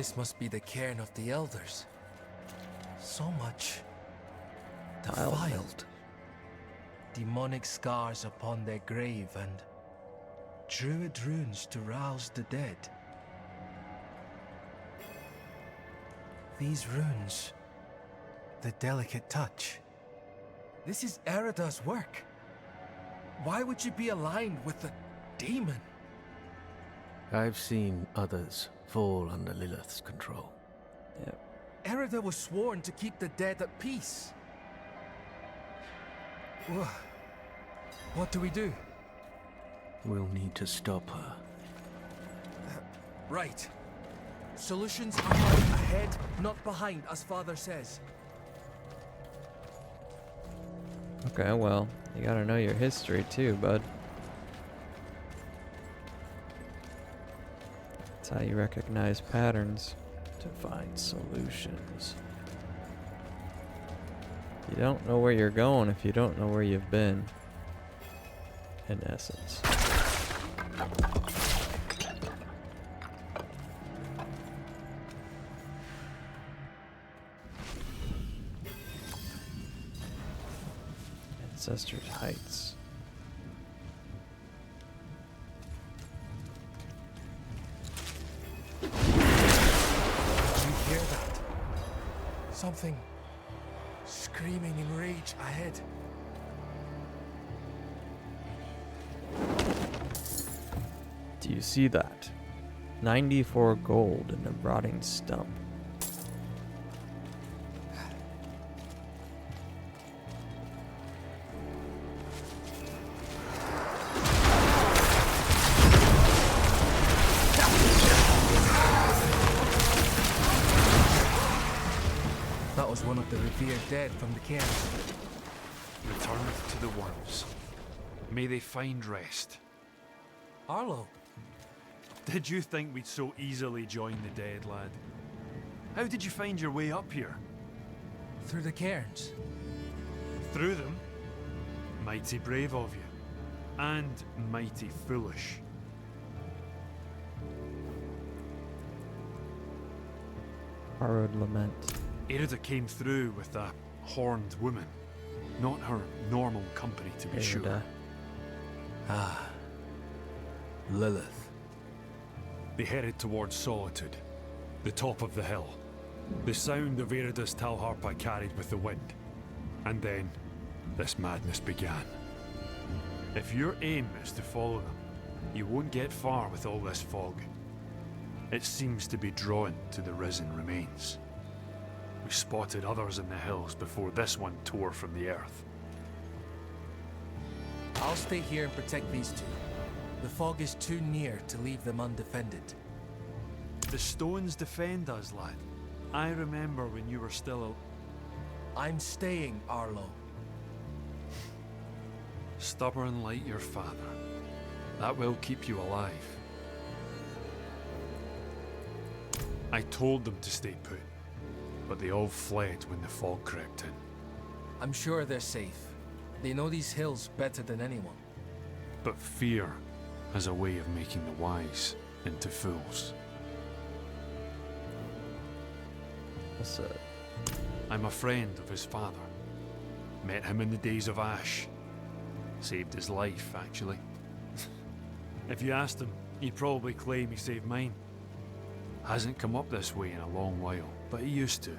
This must be the cairn of the elders. So much defiled. Demonic scars upon their grave and druid runes to rouse the dead. These runes, the delicate touch. This is Erida's work. Why would you be aligned with a demon? I've seen others fall under Lilith's control. Erida was sworn to keep the dead at peace. What do we do? We'll need to stop her. Right. Solutions are ahead, not behind, as Father says. Okay, well, you gotta know your history too, bud. That's how you recognize patterns to find solutions. You don't know where you're going if you don't know where you've been, in essence. Ancestors Heights. Did you hear that? Something screaming in rage ahead. Do you see that? 94 gold in a rotting stump. That was one of the revered dead from the cairn. Returned to the worms. May they find rest. Arlo. Did you think we'd so easily join the dead, lad? How did you find your way up here? Through the cairns. Through them? Mighty brave of you. And mighty foolish. Borrowed lament. Erida came through with a horned woman. Not her normal company, to be sure. Ah. Lilith. They headed towards Solitude, the top of the hill. The sound of Erida's Talharpa carried with the wind. And then, this madness began. If your aim is to follow them, you won't get far with all this fog. It seems to be drawn to the risen remains. We spotted others in the hills before this one tore from the earth. I'll stay here and protect these two. The fog is too near to leave them undefended. The stones defend us, lad. I remember when you were still I'm staying, Arlo. Stubborn like your father. That will keep you alive. I told them to stay put, but they all fled when the fog crept in. I'm sure they're safe. They know these hills better than anyone. But fear has a way of making the wise into fools. What's that? I'm a friend of his father. Met him in the days of Ash. Saved his life, actually. If you asked him, he'd probably claim he saved mine. Hasn't come up this way in a long while, but he used to.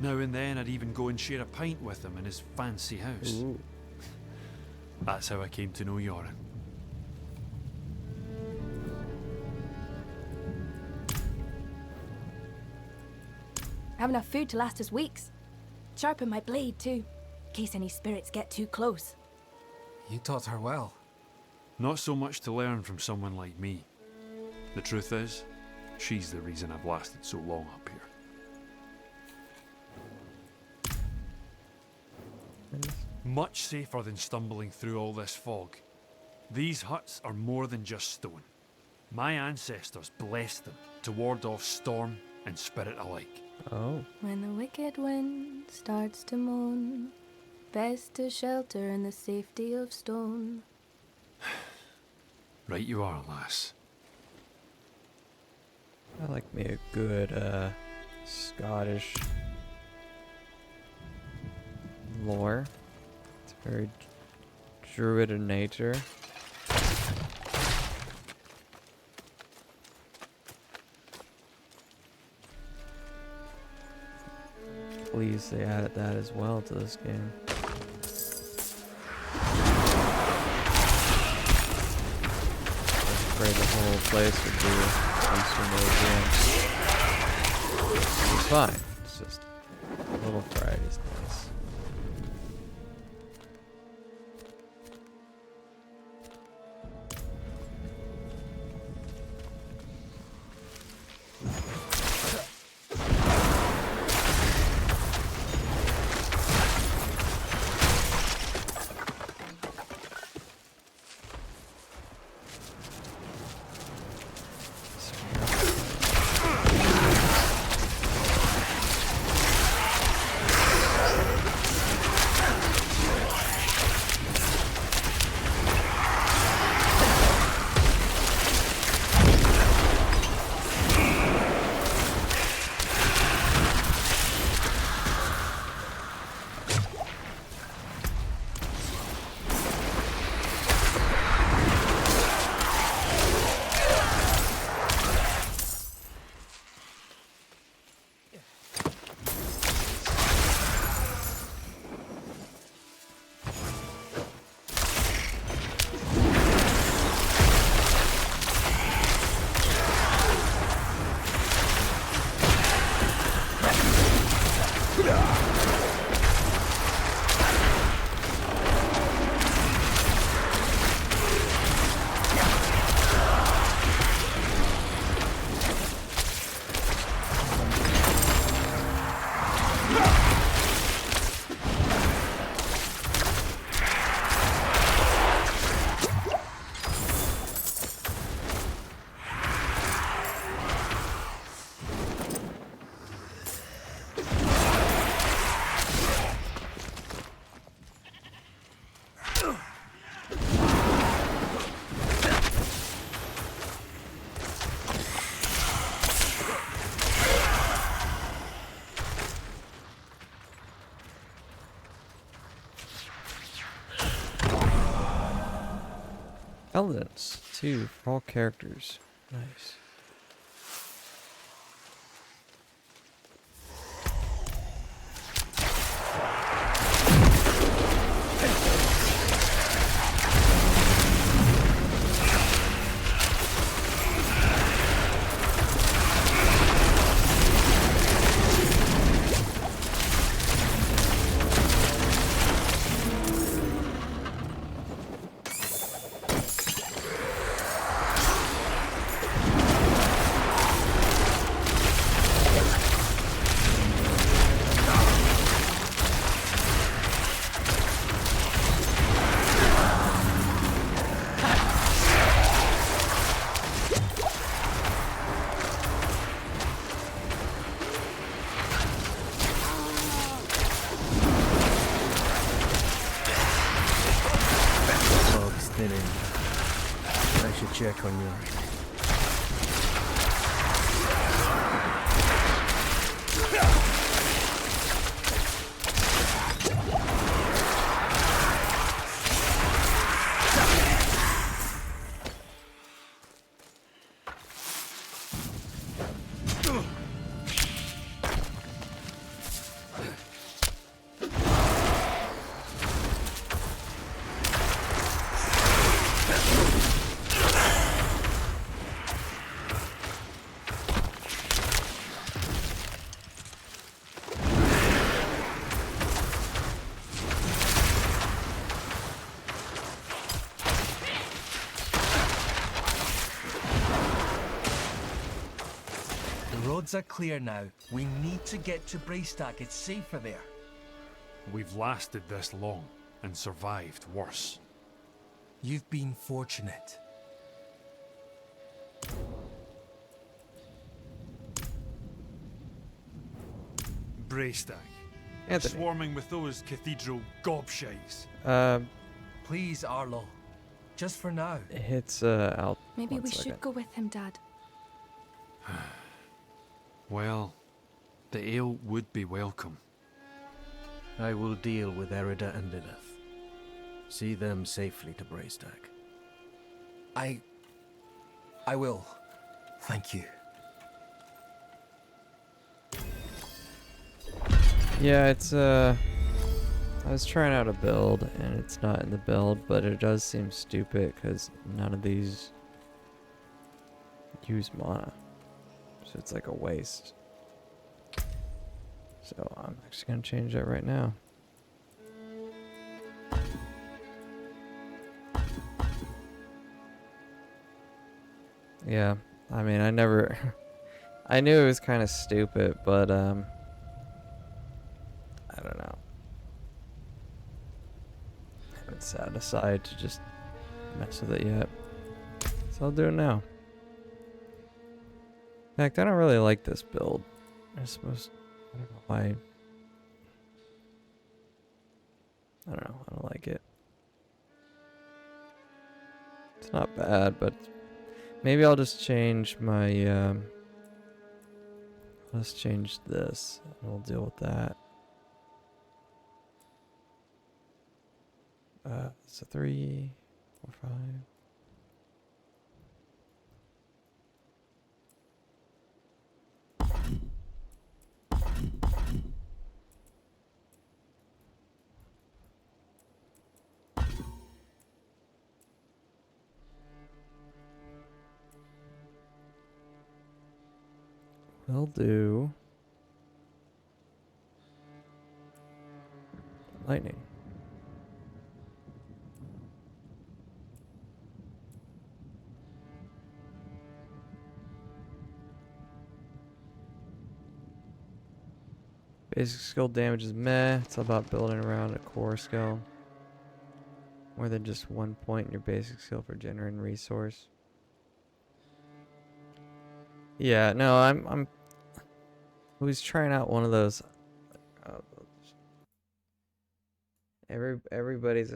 Now and then I'd even go and share a pint with him in his fancy house. Ooh. That's how I came to know Yoren. I have enough food to last us weeks. Sharpen my blade, too, in case any spirits get too close. You taught her well. Not so much to learn from someone like me. The truth is, she's the reason I've lasted so long up here. Much safer than stumbling through all this fog. These huts are more than just stone. My ancestors blessed them to ward off storm and spirit alike. Oh. When the wicked wind starts to moan, best to shelter in the safety of stone. Right you are, lass. I like me a good Scottish lore. It's very druid in nature. Please, they added that as well to this game. I'm afraid the whole place would be Eastern European. It's fine. It's just a little variety is nice. Elegance, too, for all characters. Nice. I should check on yours. The roads are clear now. We need to get to Braystack. It's safer there. We've lasted this long and survived worse. You've been fortunate. Braystack. Anthony. Swarming with those cathedral gobshites. Please, Arlo. Just for now. It's out. Maybe one we second. should go with him, Dad. Well, the ale would be welcome. I will deal with Erida and Lilith. See them safely to Braystack. I will. Thank you. Yeah, it's I was trying out a build and it's not in the build, but it does seem stupid because none of these use mana. So it's like a waste. So I'm actually gonna change that right now. Yeah, I mean, I never I knew it was kind of stupid, but I don't know. I haven't sat aside to just mess with it yet. So I'll do it now. In fact, I don't really like this build. I suppose, I don't know why. I don't know, I don't like it. It's not bad, but maybe I'll just change my, let's change this, and we'll deal with that. So 3, 4, 5. We'll do lightning. Basic skill damage is meh. It's all about building around a core skill. More than just 1 point in your basic skill for generating resource. Yeah, no, I'm always trying out one of those. Everybody's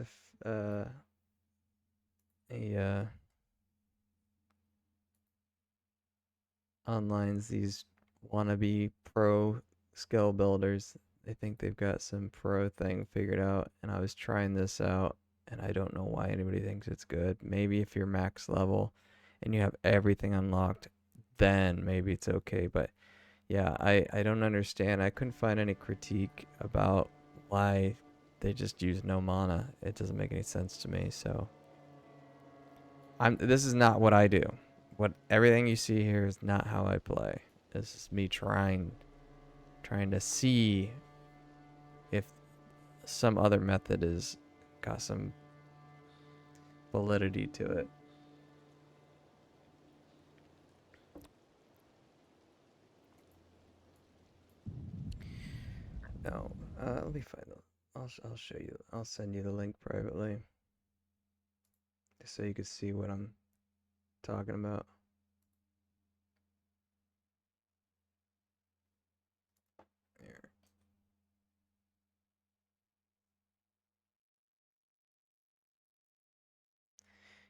online's these wannabe pro skill builders. They think they've got some pro thing figured out, and I was trying this out, and I don't know why anybody thinks it's good. Maybe if you're max level and you have everything unlocked, then maybe it's okay, but yeah, I don't understand. I couldn't find any critique about why they just use no mana. It doesn't make any sense to me, so this is not what I do. Everything you see here is not how I play. This is me trying to see if some other method is got some validity to it. No, let me find it. I'll show you. I'll send you the link privately, just so you can see what I'm talking about. Here.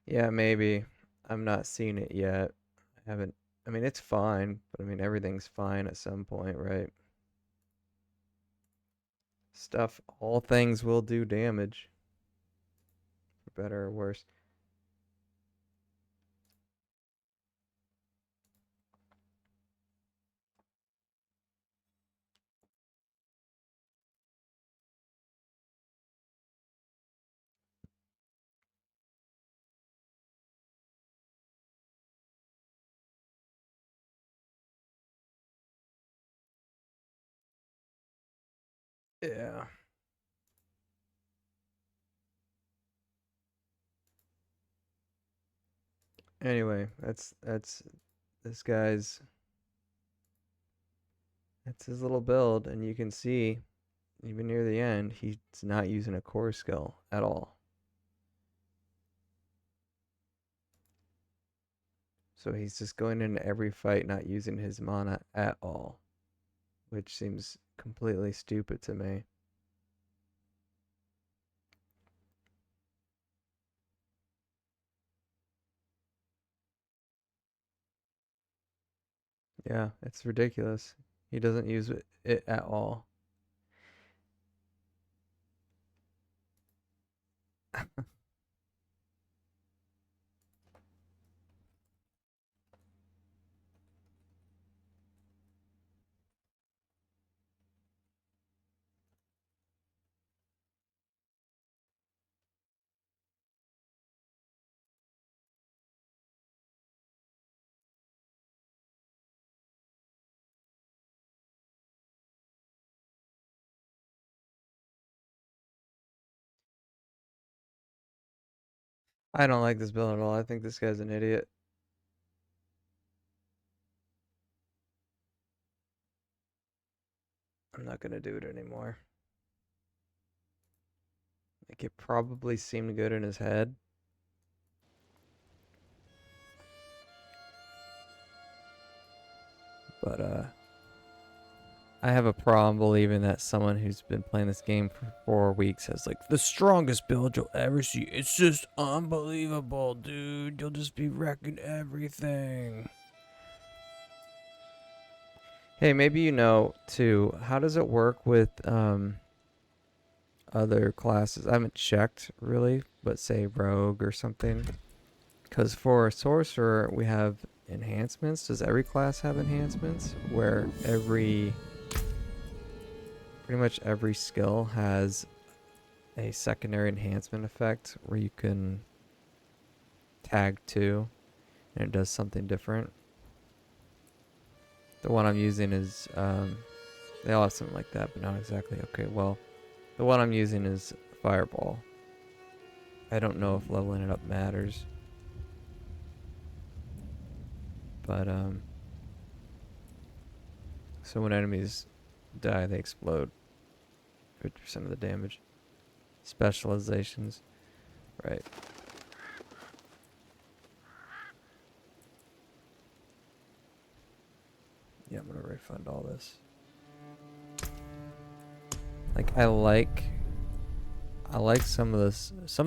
Yeah, maybe. I'm not seeing it yet. I haven't. I mean, it's fine, but I mean, everything's fine at some point, right? All things will do damage. For better or worse. Yeah. Anyway, that's this guy's. That's his little build, and you can see, even near the end, he's not using a core skill at all. So he's just going into every fight not using his mana at all, which seems completely stupid to me. Yeah, it's ridiculous. He doesn't use it at all. I don't like this build at all. I think this guy's an idiot. I'm not gonna do it anymore. Like, it probably seemed good in his head. But, I have a problem believing that someone who's been playing this game for 4 weeks has, like, the strongest build you'll ever see. It's just unbelievable, dude. You'll just be wrecking everything. Hey, maybe you know, too, how does it work with, other classes? I haven't checked, really, but say rogue or something. Because for a sorcerer, we have enhancements. Does every class have enhancements? Where pretty much every skill has a secondary enhancement effect where you can tag to and it does something different. The one I'm using is, they all have something like that, but not exactly. Okay, well, the one I'm using is Fireball. I don't know if leveling it up matters. But, so when enemies die, they explode. 50% of the damage. Specializations. Right. Yeah, I'm gonna refund all this. Like, I like some of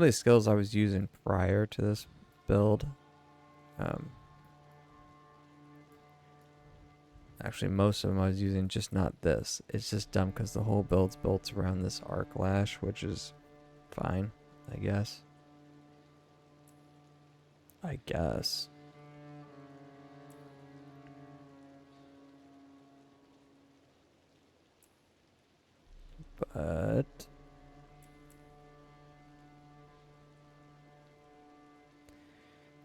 these skills I was using prior to this build. Actually, most of them I was using, just not this. It's just dumb because the whole build's built around this arc lash, which is fine, I guess. But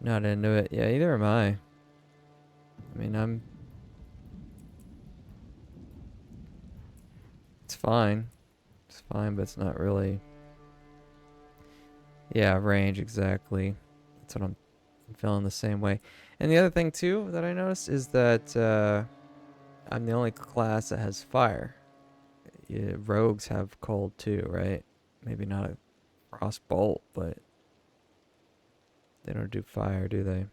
not into it. Yeah, either am I. I mean, it's fine. It's fine, but it's not really. Yeah, range, exactly. That's what I'm feeling the same way. And the other thing, too, that I noticed is that I'm the only class that has fire. Yeah, rogues have cold, too, right? Maybe not a frost bolt, but they don't do fire, do they?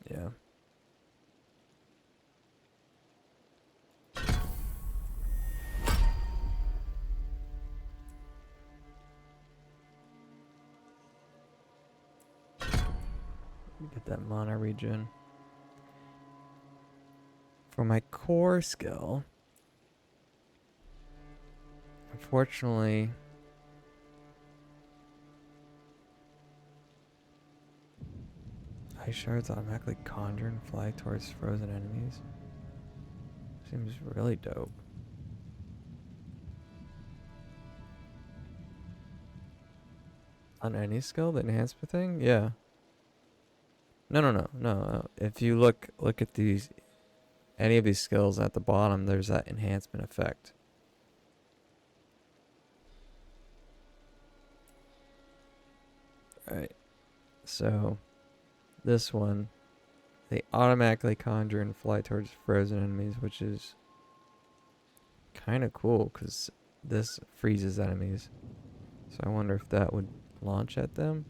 Yeah. Get that mana regen. For my core skill, unfortunately, ice shards automatically conjure and fly towards frozen enemies. Seems really dope. On any skill, the enhancement thing? Yeah. No. If you look at these, any of these skills at the bottom, there's that enhancement effect. Right. So, this one, they automatically conjure and fly towards frozen enemies, which is kind of cool because this freezes enemies. So I wonder if that would launch at them.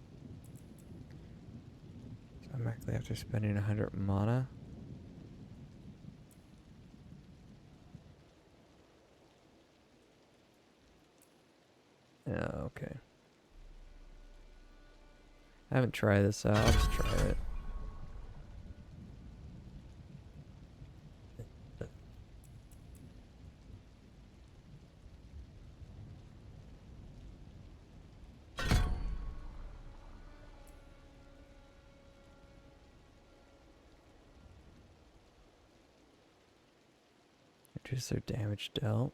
So automatically after spending 100 mana. Yeah, okay. I haven't tried this out. I'll just try it. Reduce their damage dealt.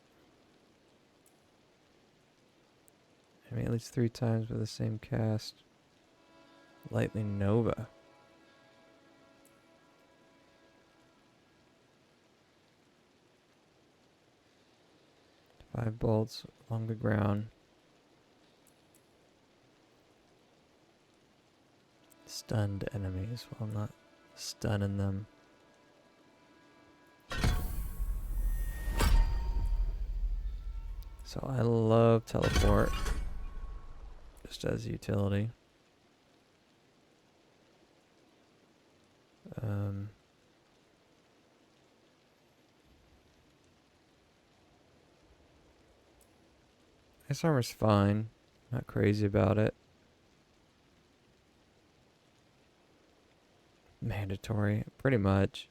I mean, at least 3 times with the same cast. Lightning Nova. Five bolts along the ground. Stunned enemies while not stunning them. So I love teleport. Just as a utility. Ice armor's fine. Not crazy about it. Mandatory, pretty much.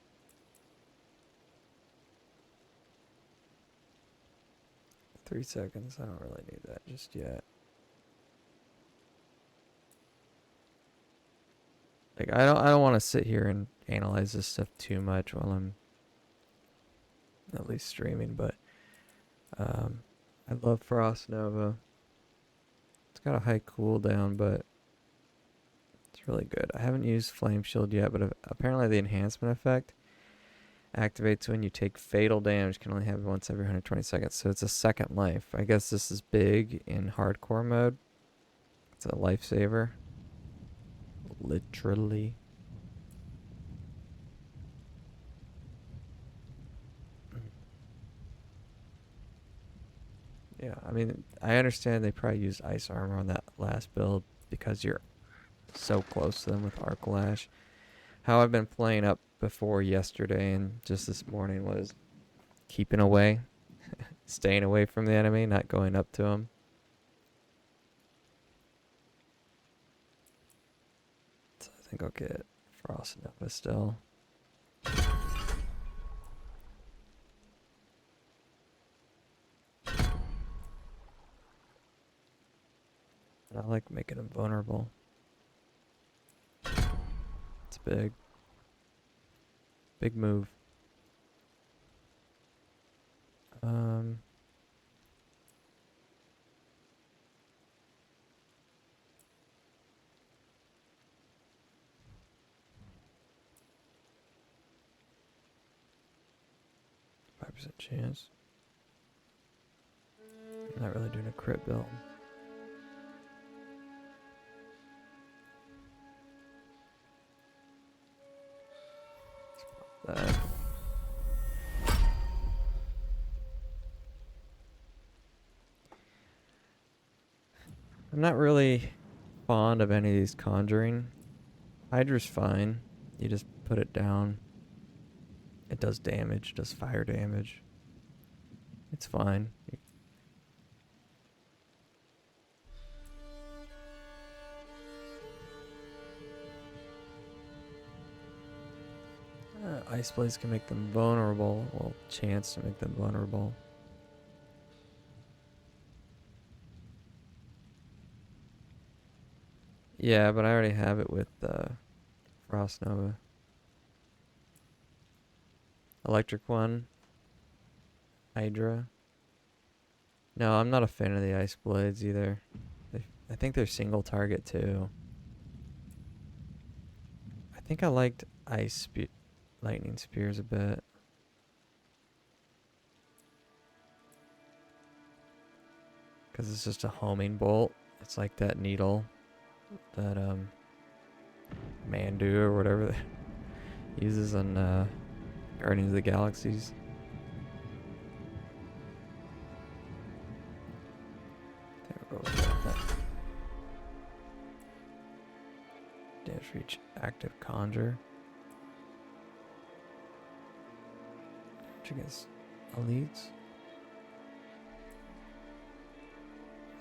Three seconds. I don't really need that just yet. Like I don't want to sit here and analyze this stuff too much while I'm at least streaming, but I love Frost Nova. It's got a high cooldown, but it's really good. I haven't used Flame Shield yet, but apparently the enhancement effect activates when you take fatal damage, can only happen once every 120 seconds, so it's a second life. I guess this is big in hardcore mode. It's a lifesaver. Literally. Yeah, I mean, I understand they probably used ice armor on that last build because you're so close to them with Arc Lash. How I've been playing up before yesterday and just this morning was keeping away, staying away from the enemy, not going up to them. So I think I'll get Frost Nova still. I like making them vulnerable. It's big. Big move. 5% chance. I'm not really doing a crit build. That. I'm not really fond of any of these conjuring. Hydra's fine. You just put it down. It does damage, does fire damage. It's fine. Ice Blades can make them vulnerable. Well, chance to make them vulnerable. Yeah, but I already have it with Frost Nova. Electric one. Hydra. No, I'm not a fan of the Ice Blades either. I think they're single target too. I think I liked Lightning Spears a bit. Because it's just a homing bolt. It's like that needle that Mandu or whatever uses on Guardians of the Galaxies. There we go with that. Damage reach active conjure. Against elites.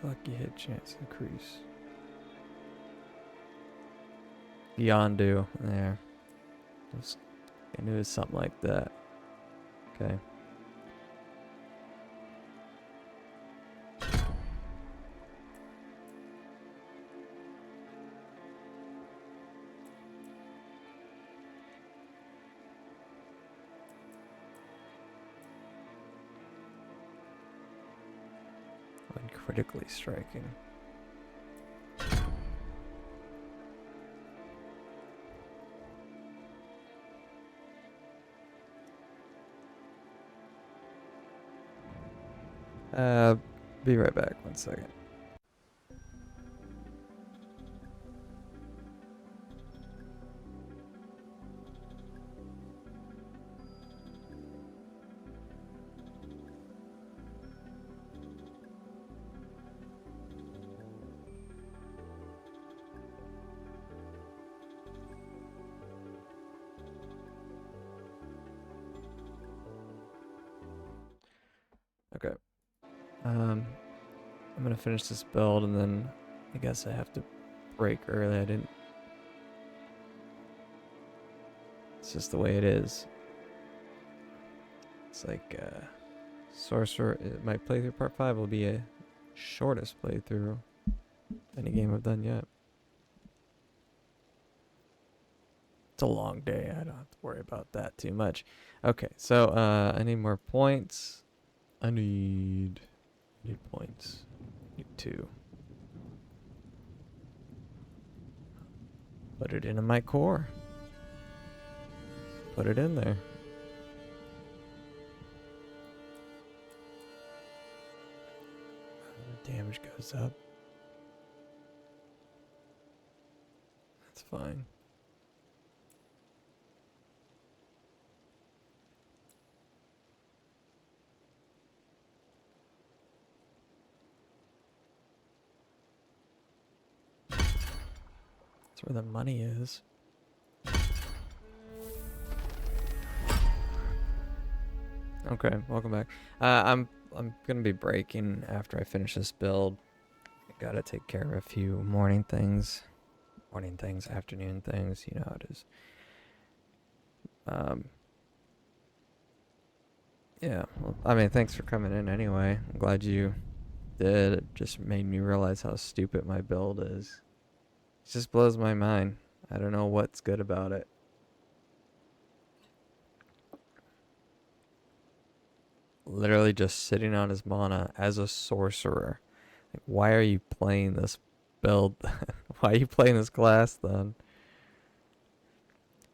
Lucky hit chance increase. Yondu. There. I knew it was something like that. Okay. When critically striking. Be right back, 1 second. Okay. I'm gonna finish this build and then I guess I have to break early. I didn't. It's just the way it is. It's like Sorcerer. My playthrough part 5 will be a shortest playthrough of any game I've done yet. It's a long day. I don't have to worry about that too much. Okay, so I need more points. I need points. I need 2. Put it into my core. Put it in there. Damage goes up. That's fine. That's where the money is. Okay, welcome back. I'm gonna be breaking after I finish this build. I gotta take care of a few morning things, afternoon things. You know how it is. Yeah. Well, I mean, thanks for coming in anyway. I'm glad you did. It just made me realize how stupid my build is. It just blows my mind. I don't know what's good about it. Literally just sitting on his mana as a sorcerer. Like, why are you playing this build? Why are you playing this class then?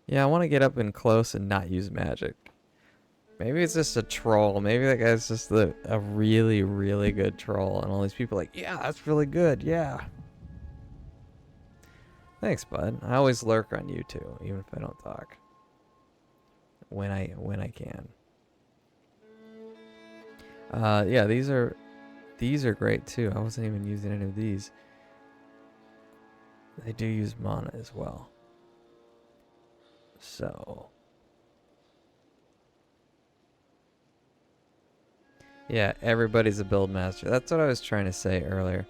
Yeah, I want to get up in close and not use magic. Maybe it's just a troll. Maybe that guy's just a really, really good troll. And all these people are like, yeah, that's really good. Yeah. Thanks, bud. I always lurk on you too, even if I don't talk. When I can. Yeah, these are great too. I wasn't even using any of these. They do use mana as well. So yeah, everybody's a build master. That's what I was trying to say earlier.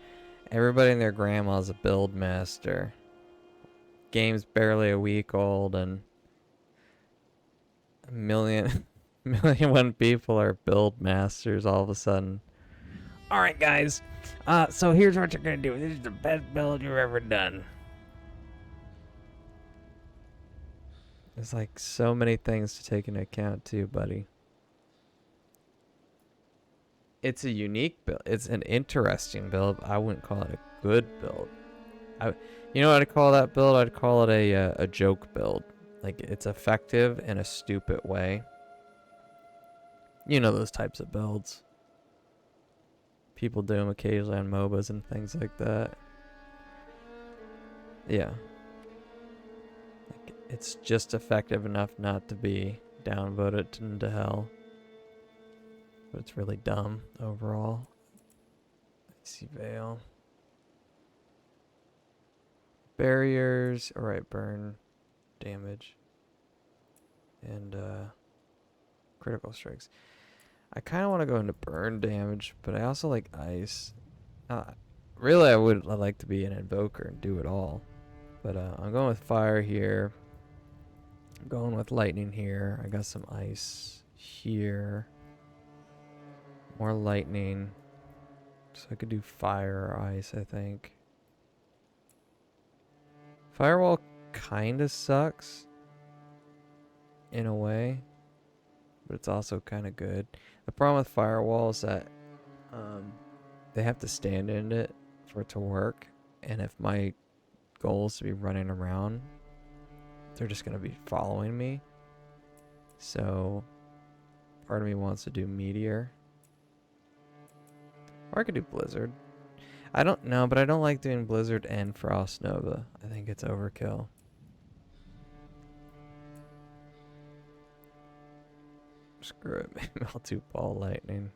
Everybody and their grandma's a build master. Game's barely a week old and a million one people are build masters all of a sudden. Alright guys, so here's what you're gonna do. This is the best build you've ever done. There's like so many things to take into account too, buddy. It's a unique build. It's an interesting build. I wouldn't call it a good build. You know what I'd call that build? I'd call it a joke build. Like, it's effective in a stupid way. You know those types of builds. People do them occasionally on MOBAs and things like that. Yeah. Like, it's just effective enough not to be downvoted into hell. But it's really dumb overall. Icy Veil. Barriers. Alright, burn damage. And critical strikes. I kind of want to go into burn damage, but I also like ice. Really, I'd like to be an invoker and do it all. But I'm going with fire here. I'm going with lightning here. I got some ice here. More lightning. So I could do fire or ice, I think. Firewall kind of sucks. In a way. But it's also kind of good. The problem with firewall is that they have to stand in it for it to work. And if my goal is to be running around, they're just going to be following me. So part of me wants to do meteor. Or I could do blizzard. I don't know, but I don't like doing blizzard and frost nova. I think it's overkill. Screw it, maybe I'll do ball lightning.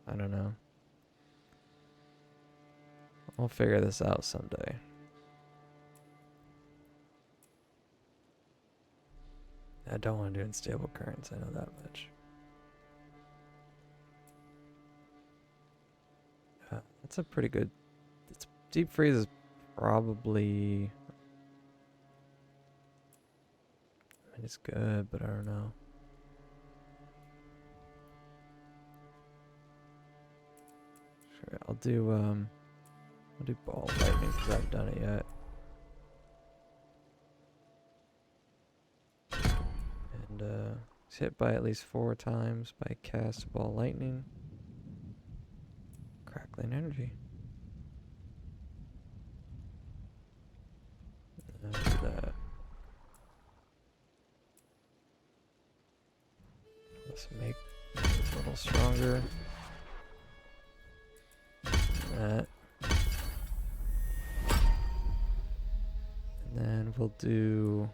I don't know. I'll figure this out someday. I don't want to do unstable currents, I know that much. That's a pretty good... Deep freeze is probably... I mean, it's good, but I don't know. Sure, I'll do ball lightning because I haven't done it yet. And it's hit by at least 4 times by cast ball lightning. Crackling energy. Do that. Let's make it a little stronger. That. And then we'll do...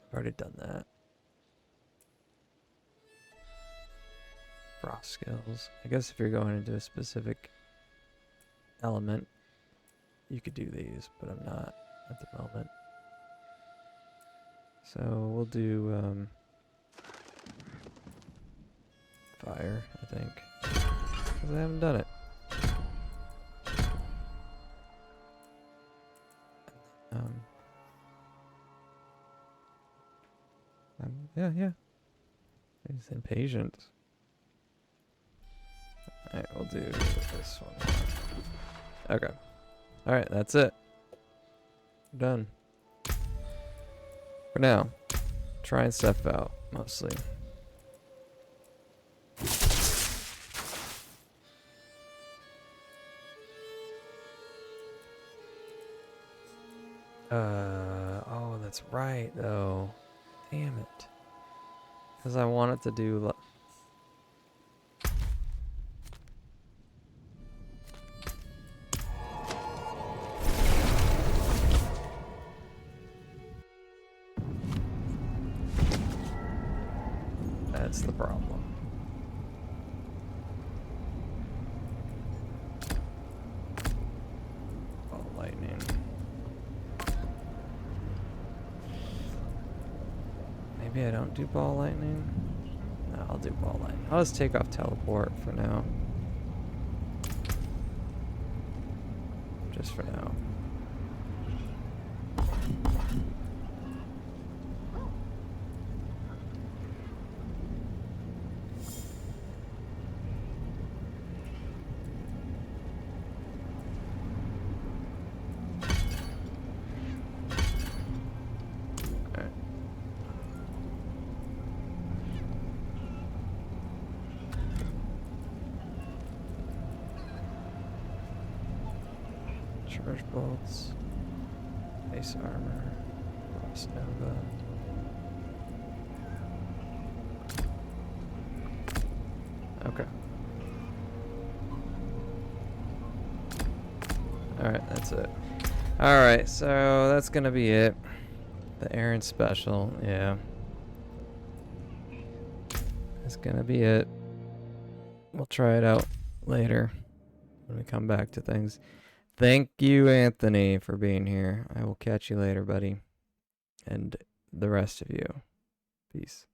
I've already done that. Frost skills. I guess if you're going into a specific element, you could do these, but I'm not at the moment. So we'll do fire, I think, because I haven't done it. Yeah. He's impatient. Alright, we'll do this one. Okay. Alright, that's it. We're done. For now. Trying stuff out, mostly. Oh, that's right, though. Damn it. Because I wanted to do... That's the problem. Ball lightning. Maybe I don't do ball lightning? No, I'll do ball lightning. I'll just take off teleport for now. Just for now. Charge bolts, base armor, frost nova. Okay. Alright, that's it. Alright, so that's gonna be it. The Aaron special, yeah. That's gonna be it. We'll try it out later when we come back to things. Thank you, Anthony, for being here. I will catch you later, buddy. And the rest of you. Peace.